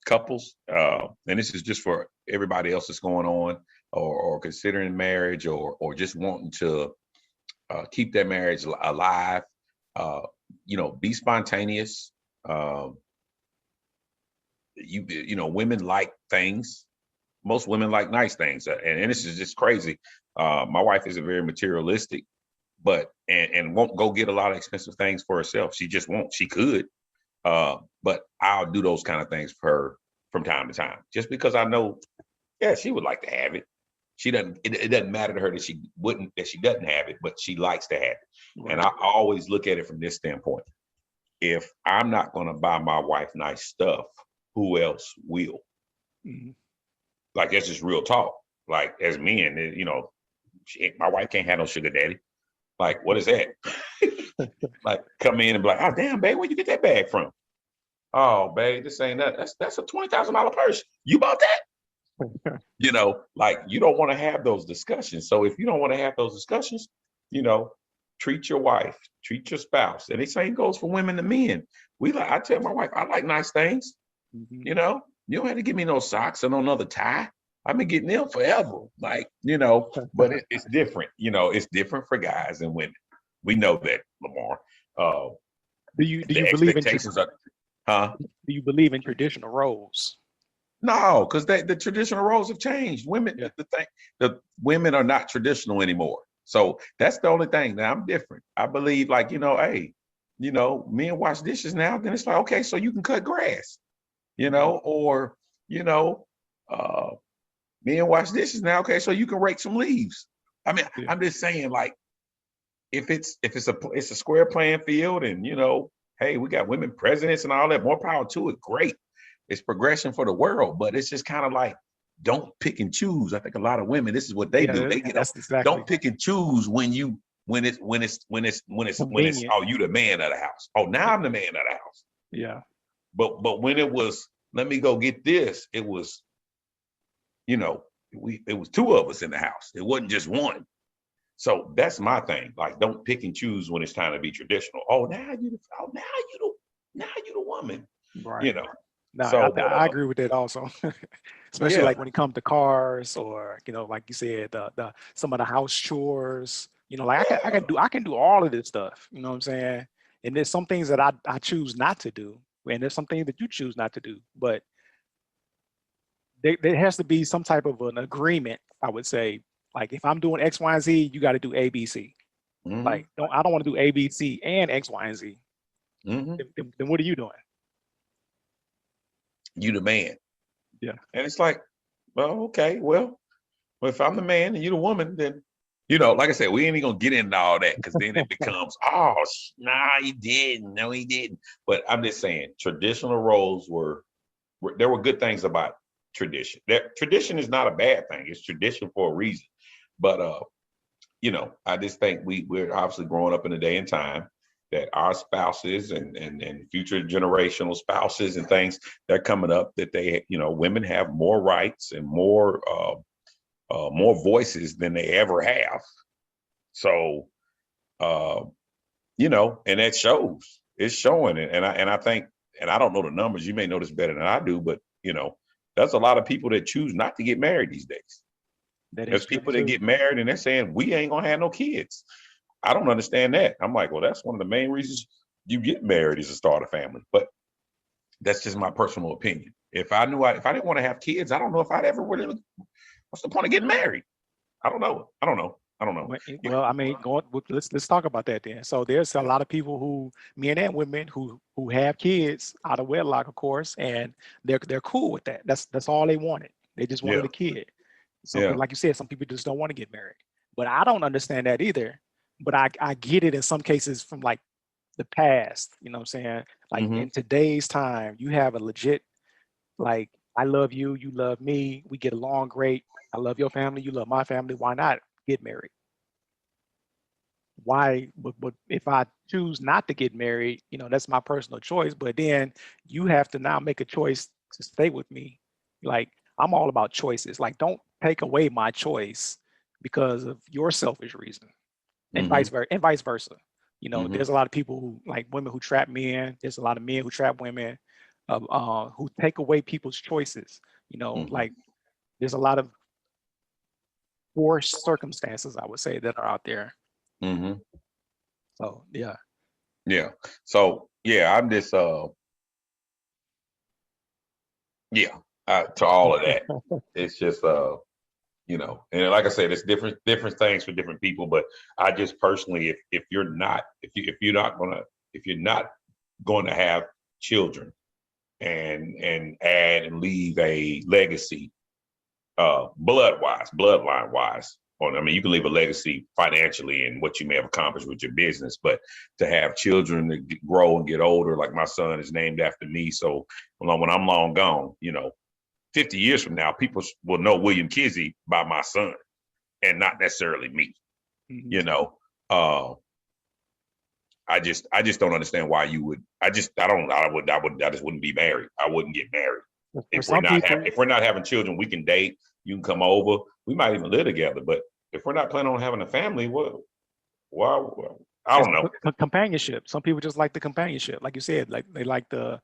couples, and this is just for everybody else that's going on or considering marriage or just wanting to keep their marriage alive. Be spontaneous. Women like things. Most women like nice things, and this is just crazy. My wife isn't very materialistic, but and won't go get a lot of expensive things for herself. She just won't. She could, but I'll do those kind of things for her from time to time, just because I know, yeah, she would like to have it. She doesn't. It doesn't matter to her that she doesn't have it, but she likes to have it. Right. And I always look at it from this standpoint: if I'm not going to buy my wife nice stuff, who else will? Mm-hmm. Like, that's just real talk. Like, as men, my wife can't have no sugar daddy. Like, what is that? Like, come in and be like, oh, damn, babe, where'd you get that bag from? Oh, babe, this ain't that. That's a $20,000 purse. You bought that? Like, you don't want to have those discussions. So if you don't want to have those discussions, treat your wife, treat your spouse. And the same goes for women and men. I tell my wife, I like nice things. Mm-hmm. You don't have to give me no socks and no another tie. I've been getting them forever. Like, but it's different. It's different for guys and women. We know that, Lamar. Do you believe in Do you believe in traditional roles? No, because the traditional roles have changed. Women, yeah. The women are not traditional anymore. So that's the only thing. Now, I'm different. I believe, like, hey, men wash dishes now. Then it's like, okay, so you can cut grass, or men wash dishes now. Okay, so you can rake some leaves. I mean, yeah. I'm just saying, like, if it's a square playing field, and hey, we got women presidents and all that, more power to it. Great, it's progression for the world, but it's just kind of like, don't pick and choose. I think a lot of women, this is what they do. They exactly. Don't pick and choose when it's oh, you the man of the house. Oh, now I'm the man of the house. Yeah. But when it was, let me go get this, it was, it was two of us in the house. It wasn't just one. So that's my thing. Like, don't pick and choose when it's time to be traditional. Oh, now you the woman. Right. No, so, I agree with that also. Especially like when it comes to cars, or like you said, the some of the house chores. Like, I can do all of this stuff. You know what I'm saying? And there's some things that I choose not to do, and there's some things that you choose not to do. But there has to be some type of an agreement, I would say. Like, if I'm doing X, Y, and Z, you got to do A, B, C. Mm-hmm. Like, I don't want to do A, B, C, and X, Y, and Z. Mm-hmm. Then what are you doing? You the man. Yeah. And it's like, well, okay, well, if I'm the man and you the woman, then, like I said, we ain't even gonna get into all that, because then it becomes, oh, nah, he didn't. No, he didn't. But I'm just saying, traditional roles there were good things about tradition. Tradition is not a bad thing. It's tradition for a reason. But I just think we're obviously growing up in a day and time that our spouses and future generational spouses and things, they're coming up, that they, women have more rights and more voices than they ever have. So, and that shows. It's showing it. And I think, and I don't know the numbers, you may know this better than I do, but there's a lot of people that choose not to get married these days. There's people that get married and they're saying, we ain't gonna have no kids. I don't understand that. I'm like, well, that's one of the main reasons you get married, is to start a family. But That's just my personal opinion. If I didn't want to have kids, I don't know if I'd ever really. What's the point of getting married? I don't know. Well, I mean, let's talk about that then. So there's a lot of people who, men and women, who have kids out of wedlock, of course, and they're cool with that. That's all they wanted. They just wanted Yeah. a kid. So, Yeah. like you said, some people just don't want to get married. But I don't understand that either. But I get it in some cases from like the past. You know what I'm saying? Like in today's time, you have a legit, like, I love you, you love me, we get along great. I love your family, you love my family. Why not get married? Why? But if I choose not to get married, that's my personal choice. But then you have to now make a choice to stay with me. Like, I'm all about choices. Like, don't take away my choice because of your selfish reason, and vice versa. And vice versa. There's a lot of people who, like, women who trap men. There's a lot of men who trap women, who take away people's choices. Like, there's a lot of forced circumstances, I would say, that are out there. So yeah. Yeah. So yeah, I'm just to all of that. It's just and like I said, it's different things for different people. But I just personally, if you're not going to have children and add and leave a legacy, bloodline wise. I mean, you can leave a legacy financially and what you may have accomplished with your business, but to have children that grow and get older, like my son is named after me. So when I'm long gone, 50 years from now, people will know William Kizzie by my son and not necessarily me. I just don't understand why you would. I just wouldn't be married. I wouldn't get married. If we're not having children, we can date. You can come over. We might even live together. But if we're not planning on having a family, why? I don't know. Companionship. Some people just like the companionship, like you said. Like, they like I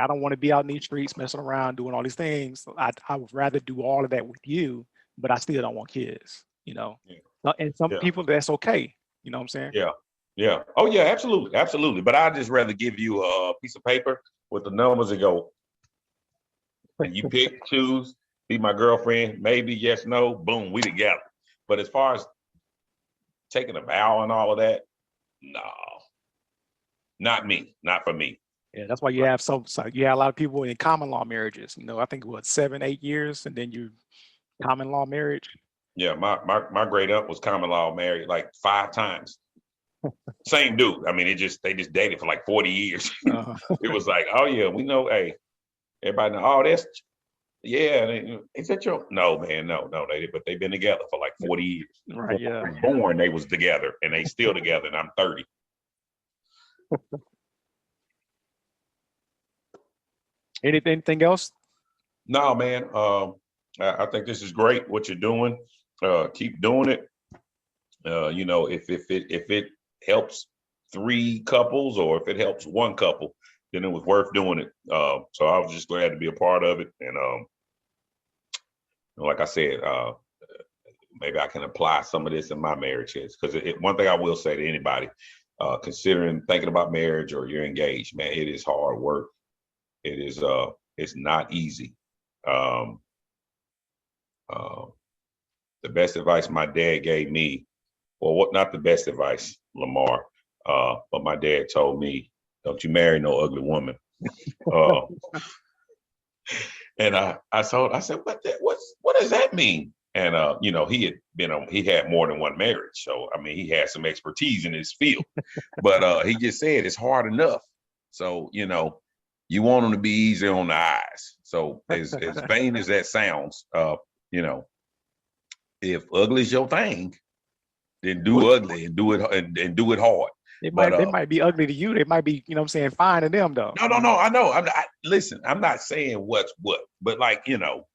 don't want to be out in these streets messing around doing all these things. I would rather do all of that with you, but I still don't want kids. Yeah. And some people, that's okay. You know what I'm saying? Yeah. Yeah. Oh yeah, absolutely. But I'd just rather give you a piece of paper with the numbers and go, and you pick, choose, be my girlfriend, maybe, yes, no, boom, we together. But as far as taking a vow and all of that, no, not me, not for me. Yeah, that's why you have you have a lot of people in common law marriages. I think 7-8 years, and then you common law marriage. Yeah, my great aunt was common law married like 5 times. Same dude. I mean, they just dated for like 40 years. It was like, oh yeah, we know. Hey, everybody know. Oh, that's Is that your? No, man, no. But they've been together for like 40 years. Right. Yeah. I was born, they was together, and they still together, and I'm 30. Anything else? No, man. I think this is great what you're doing. Keep doing it. If it helps 3 couples or if it helps 1 couple, then it was worth doing it. So I was just glad to be a part of it. And like I said, maybe I can apply some of this in my marriages. Because one thing I will say to anybody considering thinking about marriage or you're engaged, man, it is hard work. It is it's not easy. The best advice my dad gave me, not the best advice, Lamar, but my dad told me, don't you marry no ugly woman. And I said, what does that mean? And he had more than 1 marriage. So, I mean, he had some expertise in his field, but he just said it's hard enough. So, you want them to be easy on the eyes. So as vain as that sounds, if ugly is your thing, then do ugly and do it and do it hard. They might be ugly to you. They might be, fine to them though. No. I know. Listen, I'm not saying what's what, but like, you know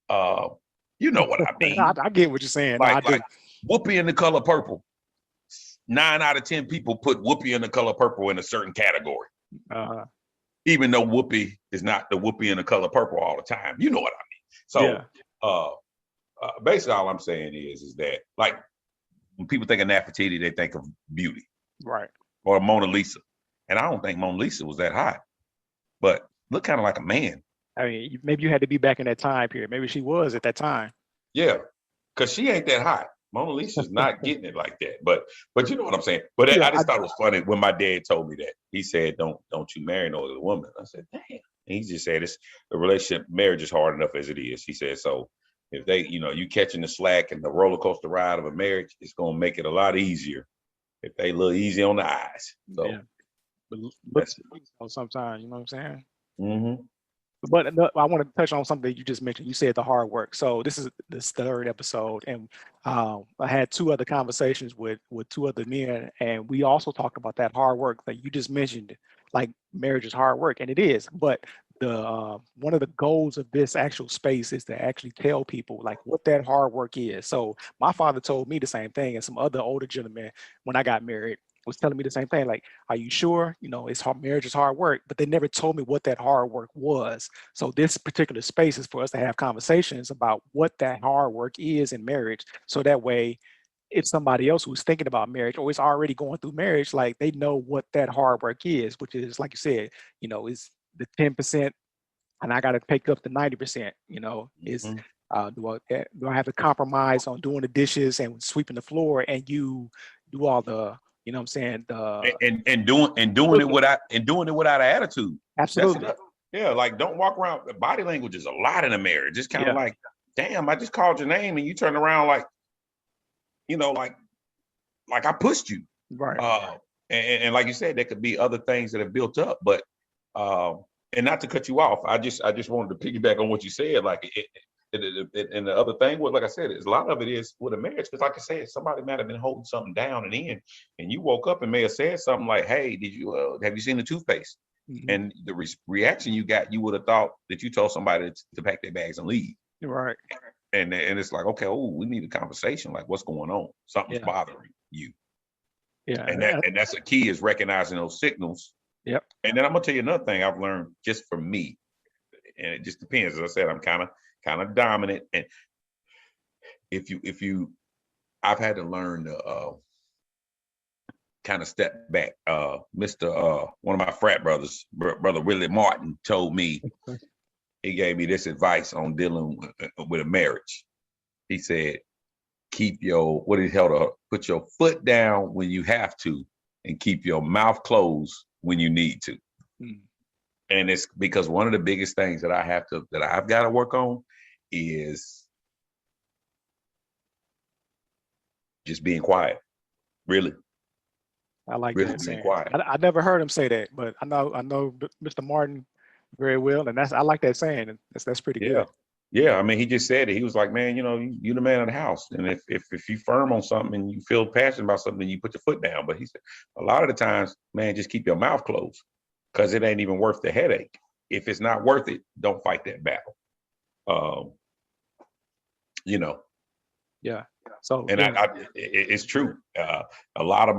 what I mean. I get what you're saying. Like Whoopi in The Color Purple. 9 out of 10 people put Whoopi in The Color Purple in a certain category. Even though Whoopi is not the Whoopi in The Color Purple all the time. You know what I mean? So yeah. Basically all I'm saying is that, like, when people think of Nefertiti, they think of beauty. Right. Or Mona Lisa. And I don't think Mona Lisa was that hot. But look kind of like a man. I mean, maybe you had to be back in that time period. Maybe she was at that time. Yeah, because she ain't that hot. Mona Lisa's not getting it like that. But you know what I'm saying. But Yeah, I just thought it was funny when my dad told me that. He said, "Don't you marry no other woman." I said, "Damn." And he just said, "It's the relationship, marriage is hard enough as it is." He said, "So if they, you catching the slack and the roller coaster ride of a marriage, it's gonna make it a lot easier if they a little easy on the eyes." So yeah. But that's. sometimes, you know what I'm saying? Mm-hmm. But I want to touch on something you just mentioned. You said the hard work. So this is this third episode, and I had two other conversations with two other men, and we also talked about that hard work that you just mentioned. Like marriage is hard work, and it is. But the one of the goals of this actual space is to actually tell people like what that hard work is. So my father told me the same thing, and some other older gentlemen when I got married was telling me the same thing. Like, are you sure? It's hard. Marriage is hard work, but they never told me what that hard work was. So this particular space is for us to have conversations about what that hard work is in marriage. So that way, if somebody else who's thinking about marriage or is already going through marriage, like they know what that hard work is, which is like you said, is the 10%, and I got to pick up the 90%. Is do I have to compromise on doing the dishes and sweeping the floor, and you do all the, what I'm saying, the and doing it without an attitude. absolutely. Yeah, like don't walk around. Body language is a lot in a marriage. It's kind of Yeah. like, damn, I just called your name and you turn around like, like I pushed you. Right. And like you said, there could be other things that have built up, but and not to cut you off, I just wanted to piggyback on what you said. Like and the other thing, like I said, is a lot of it is with a marriage, because like I said, somebody might have been holding something down and you woke up and may have said something like, "Hey, did you have you seen the toothpaste?" Mhm. And the reaction you got, you would have thought that you told somebody to pack their bags and leave. Right. And it's like, okay, we need a conversation. Like, what's going on? Something's Yeah. bothering you. Yeah. And that's a key, is recognizing those signals. Yep. And then I'm gonna tell you another thing I've learned just from me, and it just depends. As I said, I'm kind of dominant, and if you, I've had to learn to kind of step back. Mr. One of my frat brothers, brother Willie Martin, told me, he gave me this advice on dealing with a marriage. He said, keep your, what he held up, put your foot down when you have to, and keep your mouth closed when you need to. Mm. And it's because one of the biggest things that I've got to work on is just being quiet. Really. I like Really that being saying. quiet. I never heard him say that, but I know Mr. Martin very well, and I like that saying. And that's pretty good. Yeah. I mean, he just said it. He was like, man, you the man of the house. And if you firm on something and you feel passionate about something, you put your foot down. But he said, a lot of the times, man, just keep your mouth closed, because it ain't even worth the headache. If it's not worth it, don't fight that battle. Yeah. So And yeah. it's true. A lot of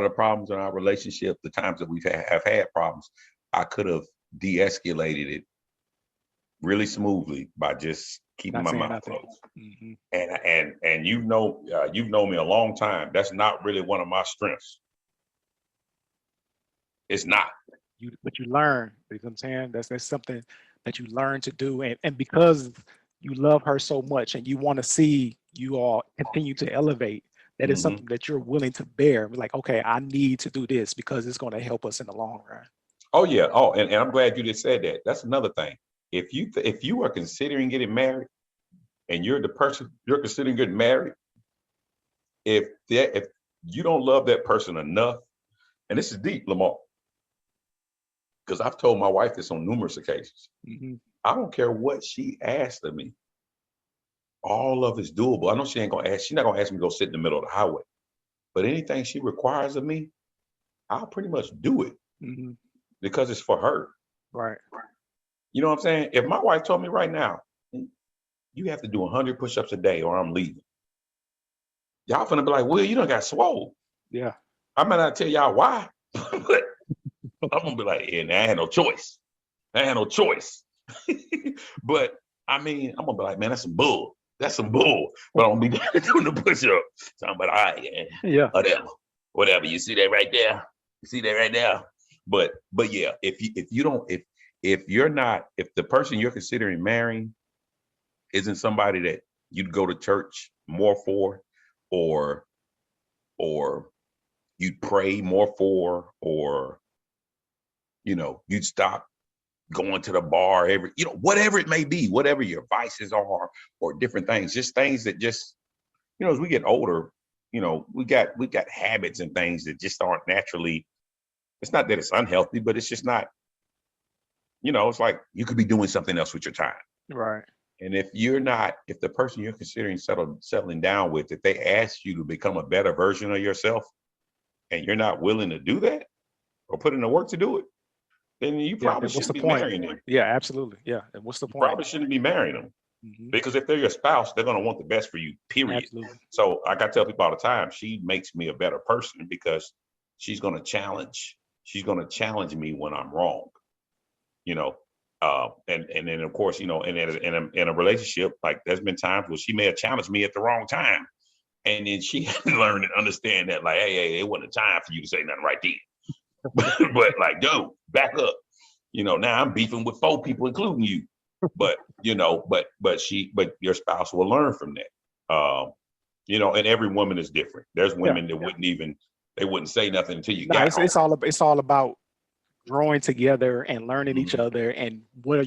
the problems in our relationship, the times that have had problems, I could have de-escalated it really smoothly by just keeping my mouth closed. Mm-hmm. And you've known me a long time. That's not really one of my strengths. It's not. But you learn. You know what I'm saying? That's something that you learn to do, and because you love her so much and you want to see you all continue to elevate, that is something that you're willing to bear. Like, okay, I need to do this because it's going to help us in the long run. Oh yeah. Oh, and I'm glad you just said that. That's another thing. If you are considering getting married, and you're the person you're considering getting married, if you don't love that person enough, and this is deep, Lamar, because I've told my wife this on numerous occasions. Mm-hmm. I don't care what she asked of me. All of it's doable. I know she's not gonna ask me to go sit in the middle of the highway. But anything she requires of me, I'll pretty much do it. Mm-hmm. Because it's for her. Right. You know what I'm saying? If my wife told me right now, you have to do 100 push-ups a day or I'm leaving, y'all finna be like, well, you done got swole. Yeah. I might not tell y'all why, but I'm gonna be like, yeah, I had no choice. But I mean, I'm gonna be like, man, that's some bull. But I'm gonna be doing the push-up. So I'm like, all right, yeah, whatever. You see that right there? But yeah, if if the person you're considering marrying isn't somebody that you'd go to church more for, or you'd pray more for, or you'd stop going to the bar every, whatever it may be, whatever your vices are, or different things, just things that just, as we get older, we got habits and things that just aren't naturally. It's not that it's unhealthy, but it's just not. It's like you could be doing something else with your time. Right. And if the person you're considering settling down with, if they ask you to become a better version of yourself, and you're not willing to do that or put in the work to do it, then you probably shouldn't be marrying them. Yeah, absolutely. Yeah. And what's the point? Probably shouldn't be marrying them. Because if they're your spouse, they're going to want the best for you, period. Absolutely. So like I tell people all the time, she makes me a better person because she's going to challenge me when I'm wrong, and then of course, in a relationship, like there's been times where she may have challenged me at the wrong time. And then she had to learn and understand that, like, hey, it wasn't a time for you to say nothing right then. But like, dude, back up. Now I'm beefing with 4 people, including you. But but your spouse will learn from that. And every woman is different. There's women that wouldn't say nothing until you got home. It's all about growing together and learning each other, and what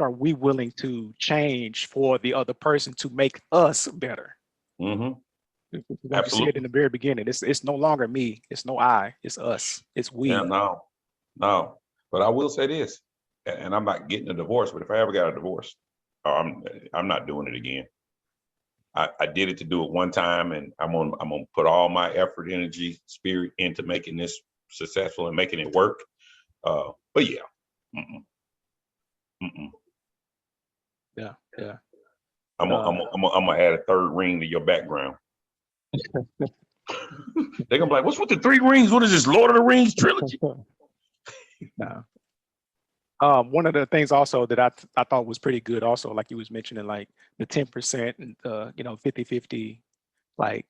are we willing to change for the other person to make us better. Like you said in the very beginning, it's no longer me, it's no I, it's us, it's we. Yeah, no. But I will say this, and I'm not getting a divorce, but if I ever got a divorce, I'm not doing it again. I did it to do it one time, and I'm gonna put all my effort, energy, spirit into making this successful and making it work. But yeah. Yeah. I'm gonna add a 3rd ring to your background. They're gonna be like, what's with the 3 rings? What is this, Lord of the Rings trilogy? No. One of the things also that I thought was pretty good also, like you was mentioning, like the 10% and 50-50, like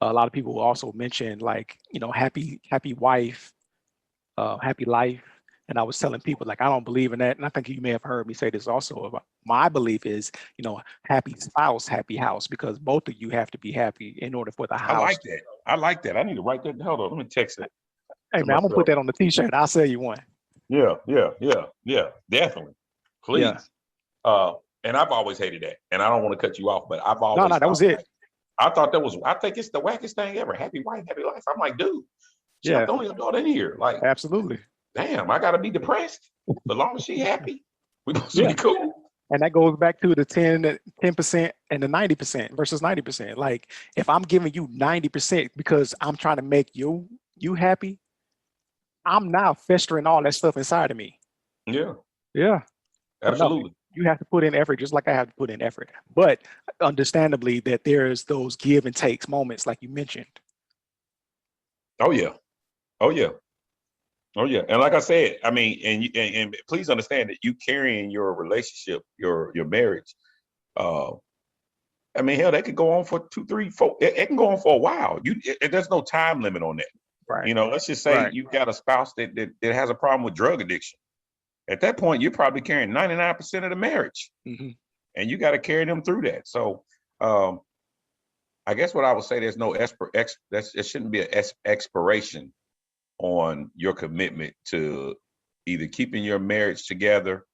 a lot of people also mention, like, happy wife, happy life. And I was telling people, like, I don't believe in that. And I think you may have heard me say this also. About my belief is, happy spouse, happy house, because both of you have to be happy in order for the house. I like that. I need to write that. Hold on, let me text it. Hey man, I'm gonna put that on the t-shirt. I'll sell you one. Yeah, definitely. Please. Yeah. And I've always hated that. And I don't want to cut you off, but I've always that was it. I think it's the wackest thing ever. Happy wife, happy life. I'm like, dude, don't even go in here. Like, absolutely. Damn, I gotta be depressed. As long as she happy, we supposed to be cool. And that goes back to the 10% and the 90% versus 90%. Like, if I'm giving you 90% because I'm trying to make you happy, I'm now festering all that stuff inside of me. Yeah. Absolutely. No, you have to put in effort, just like I have to put in effort. But understandably, that there's those give and takes moments, like you mentioned. Oh yeah. And like I said, I mean, and please understand that you carrying your relationship, your marriage. I mean, hell, that could go on for 2, 3, 4. It can go on for a while. There's no time limit on that. Right. Let's just say you've got a spouse that has a problem with drug addiction. At that point, you're probably carrying 99% of the marriage, and you got to carry them through that. So, I guess what I would say, there's no it shouldn't be an expiration on your commitment to either keeping your marriage together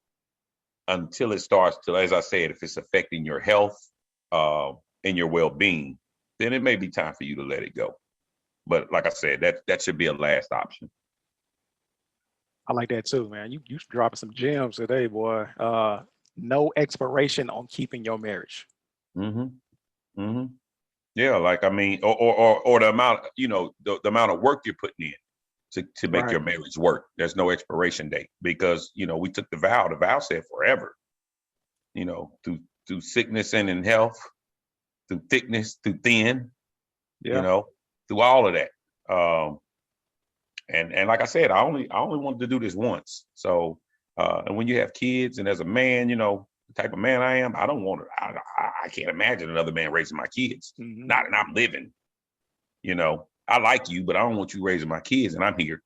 until it starts to, as I said, if it's affecting your health and your well-being, then it may be time for you to let it go. But like I said, that should be a last option. I like that too, man. You dropping some gems today, boy. No expiration on keeping your marriage. Yeah, like, I mean, or the amount, the amount of work you're putting in to make your marriage work. There's no expiration date, because we took the vow. The vow said forever. Through sickness and in health, through thickness, through thin. Through all of that. And like I said, I only wanted to do this once. So, and when you have kids, and as a man, the type of man I am, I can't imagine another man raising my kids. Not that I'm living. I like you, but I don't want you raising my kids, and I'm here.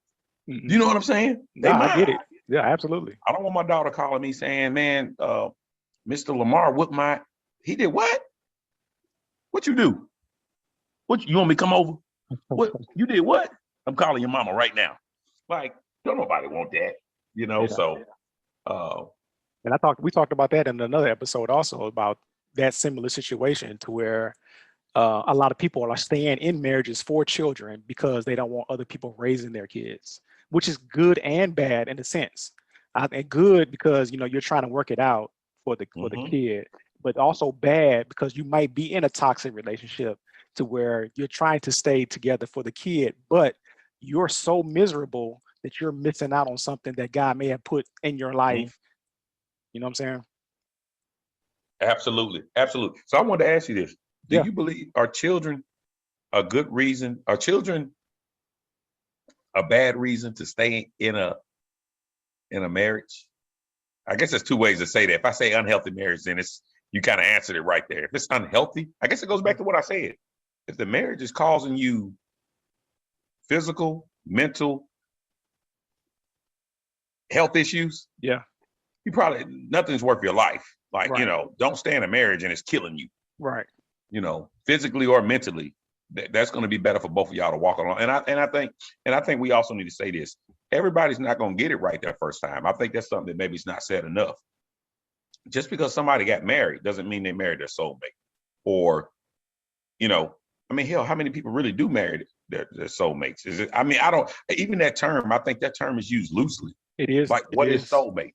You know what I'm saying? I get it. Yeah, absolutely. I don't want my daughter calling me saying, man, Mr. Lamar whooped he did what? What you do? You want me to come over? What you did what? I'm calling your mama right now. Like, don't nobody want that, Yeah. so And we talked about that in another episode also, about that similar situation to where a lot of people are staying in marriages for children because they don't want other people raising their kids, which is good and bad in a sense. And good because you're trying to work it out for the kid, but also bad because you might be in a toxic relationship to where you're trying to stay together for the kid, but you're so miserable that you're missing out on something that God may have put in your life. You know what I'm saying? Absolutely. So I wanted to ask you this. Do you believe, are children a good reason? Are children a bad reason to stay in a marriage? I guess there's two ways to say that. If I say unhealthy marriage, then you kind of answered it right there. If it's unhealthy, I guess it goes back to what I said. If the marriage is causing you physical, mental health issues, you probably, nothing's worth your life. Like, don't stay in a marriage and it's killing you. Right. Physically or mentally. That's going to be better for both of y'all to walk along. And I think we also need to say this. Everybody's not going to get it right that first time. I think that's something that maybe it's not said enough. Just because somebody got married doesn't mean they married their soulmate. Or, hell, how many people really do marry their soulmates? Even that term, I think that term is used loosely. It is. Like, what is soulmate?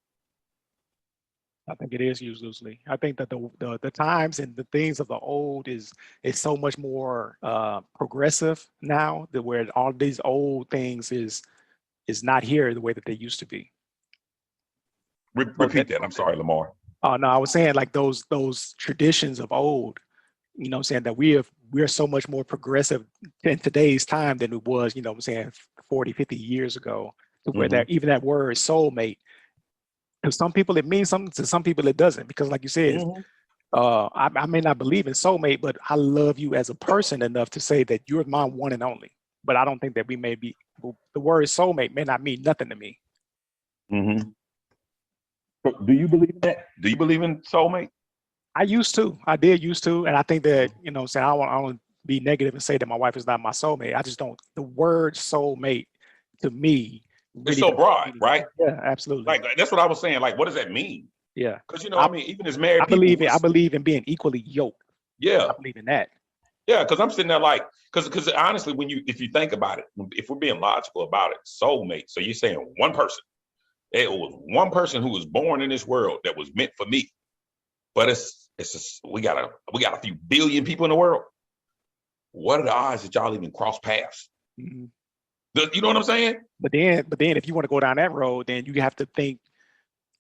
I think it is used loosely. I think that the times and the things of the old is so much more progressive now, that where all these old things is not here the way that they used to be. Repeat that. I'm sorry, Lamar. Oh no, I was saying like those traditions of old. You know what I'm saying, that we're so much more progressive in today's time than it was, 40, 50 years ago, to where that even that word soulmate, to some people it means something, to some people it doesn't, because like you said, I may not believe in soulmate, but I love you as a person enough to say that you're my one and only. But I don't think that the word soulmate may not mean nothing to me. Do you believe in that? Do you believe in soulmate? I did used to. And I think that, I don't want to be negative and say that my wife is not my soulmate. I just don't, the word soulmate to me, really, it's so broad, right? Yeah, absolutely. Like, that's what I was saying. Like, what does that mean? Yeah. Because, even as married people. I believe in being equally yoked. Yeah. I believe in that. Yeah, because I'm sitting there like, because honestly, if you think about it, if we're being logical about it, soulmate. So you're saying one person. It was one person who was born in this world that was meant for me. But we got a few billion people in the world. What are the odds that y'all even cross paths? You know what I'm saying? But then if you want to go down that road, then you have to think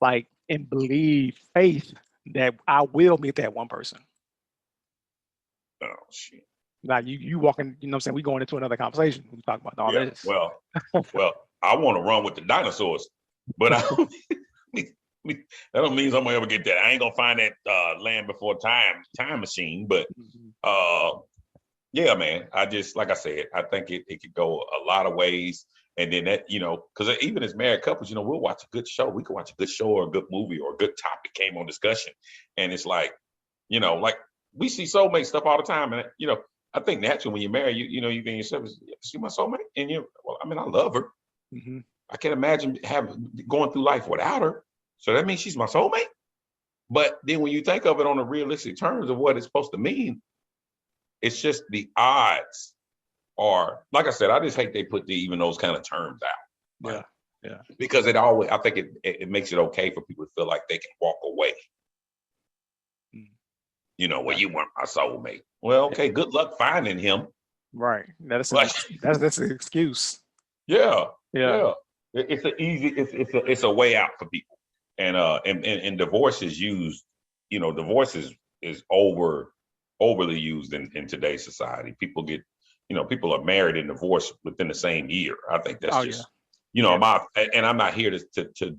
like and believe faith that I will meet that one person. Oh shit. Now you walking, you know what I'm saying? We going into another conversation. We talk about all this. Well, I want to run with the dinosaurs, but that don't mean I'm gonna ever get that. I ain't gonna find that land before time machine, but yeah, man. I just, like I said, I think it could go a lot of ways. And then that, because even as married couples, we'll watch a good show. We could watch a good show or a good movie or a good topic came on discussion. And it's like, like we see soulmate stuff all the time. And, I think naturally when you're married, you think yourself, see my soulmate? And I love her. I can't imagine going through life without her. So that means she's my soulmate. But then when you think of it on the realistic terms of what it's supposed to mean, it's just the odds are, like I said, I just hate they put even those kind of terms out. Right? Yeah. Because I think it makes it okay for people to feel like they can walk away. Well, you weren't my soulmate. Well, okay, good luck finding him. Right. That's an excuse. Yeah. It's an easy, it's a way out for people. And divorce is used, divorce is overly used in today's society. People get, people are married and divorced within the same year. I think that's and I'm not here to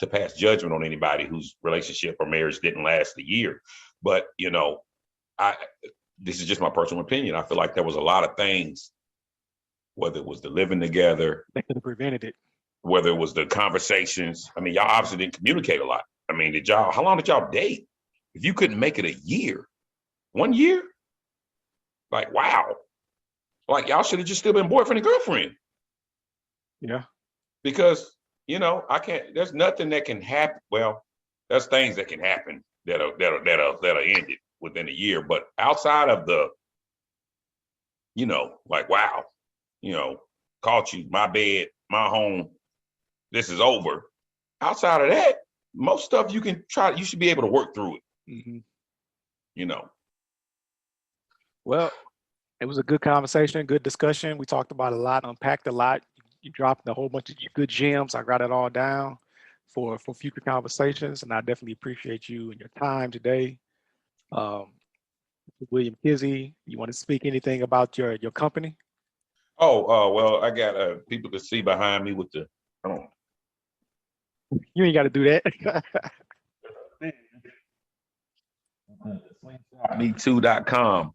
pass judgment on anybody whose relationship or marriage didn't last a year. But, this is just my personal opinion. I feel like there was a lot of things, whether it was the living together. They could have prevented it. whether it was the conversations. I mean, y'all obviously didn't communicate a lot. I mean, how long did y'all date? If you couldn't make it a year, 1 year, like, wow. Like, y'all should have just still been boyfriend and girlfriend. Yeah. Because, there's nothing that can happen. Well, there's things that can happen that'll end it within a year. But outside of the, like, wow, caught you, my bed, my home, this is over. Outside of that, most stuff you should be able to work through it. Mm-hmm. Well, it was a good conversation, good discussion. We talked about a lot, unpacked a lot. You dropped a whole bunch of good gems. I got it all down for future conversations, and I definitely appreciate you and your time today. William Kizzie, you want to speak anything about your company? Well, I got people to see behind me with the. You ain't got to do that. SlingShotMe2.com.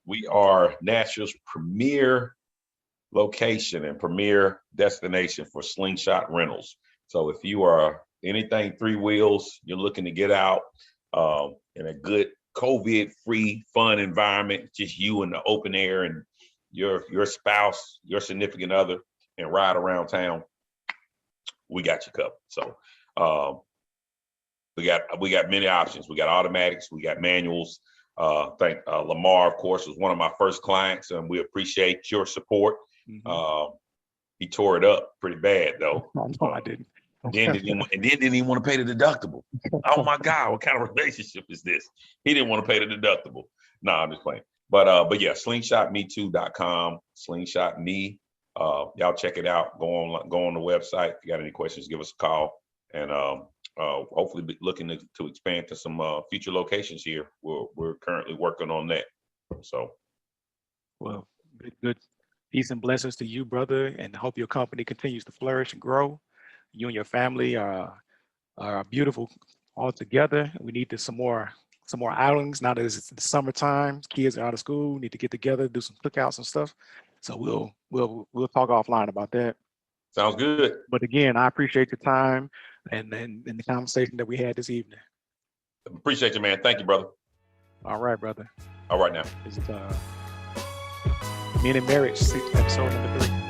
We are Nashville's premier location and premier destination for slingshot rentals. So if you are anything 3 wheels, you're looking to get out in a good COVID-free, fun environment, just you in the open air and your spouse, your significant other, and ride around town, we got you covered. So we got many options. We got automatics, we got manuals. Thank Lamar, of course, was one of my first clients, and we appreciate your support. Mm-hmm. He tore it up pretty bad, though. No, I didn't. Then didn't even want to pay the deductible. Oh my God, what kind of relationship is this? He didn't want to pay the deductible. No, I'm just playing. But yeah, SlingShotMe2.com, SlingShotMe. Y'all check it out. Go on the website. If you got any questions, give us a call. And hopefully be looking to expand to some future locations here. We're currently working on that. So, well, good. Peace and blessings to you, brother, and hope your company continues to flourish and grow. You and your family are beautiful all together. We need some more outings now that it's the summertime. Kids are out of school. We need to get together, do some cookouts and stuff. So we'll talk offline about that. Sounds good. But again, I appreciate your time and the conversation that we had this evening. Appreciate you, man. Thank you, brother. All right, brother. All right now. This is Men in Marriage, episode number 3.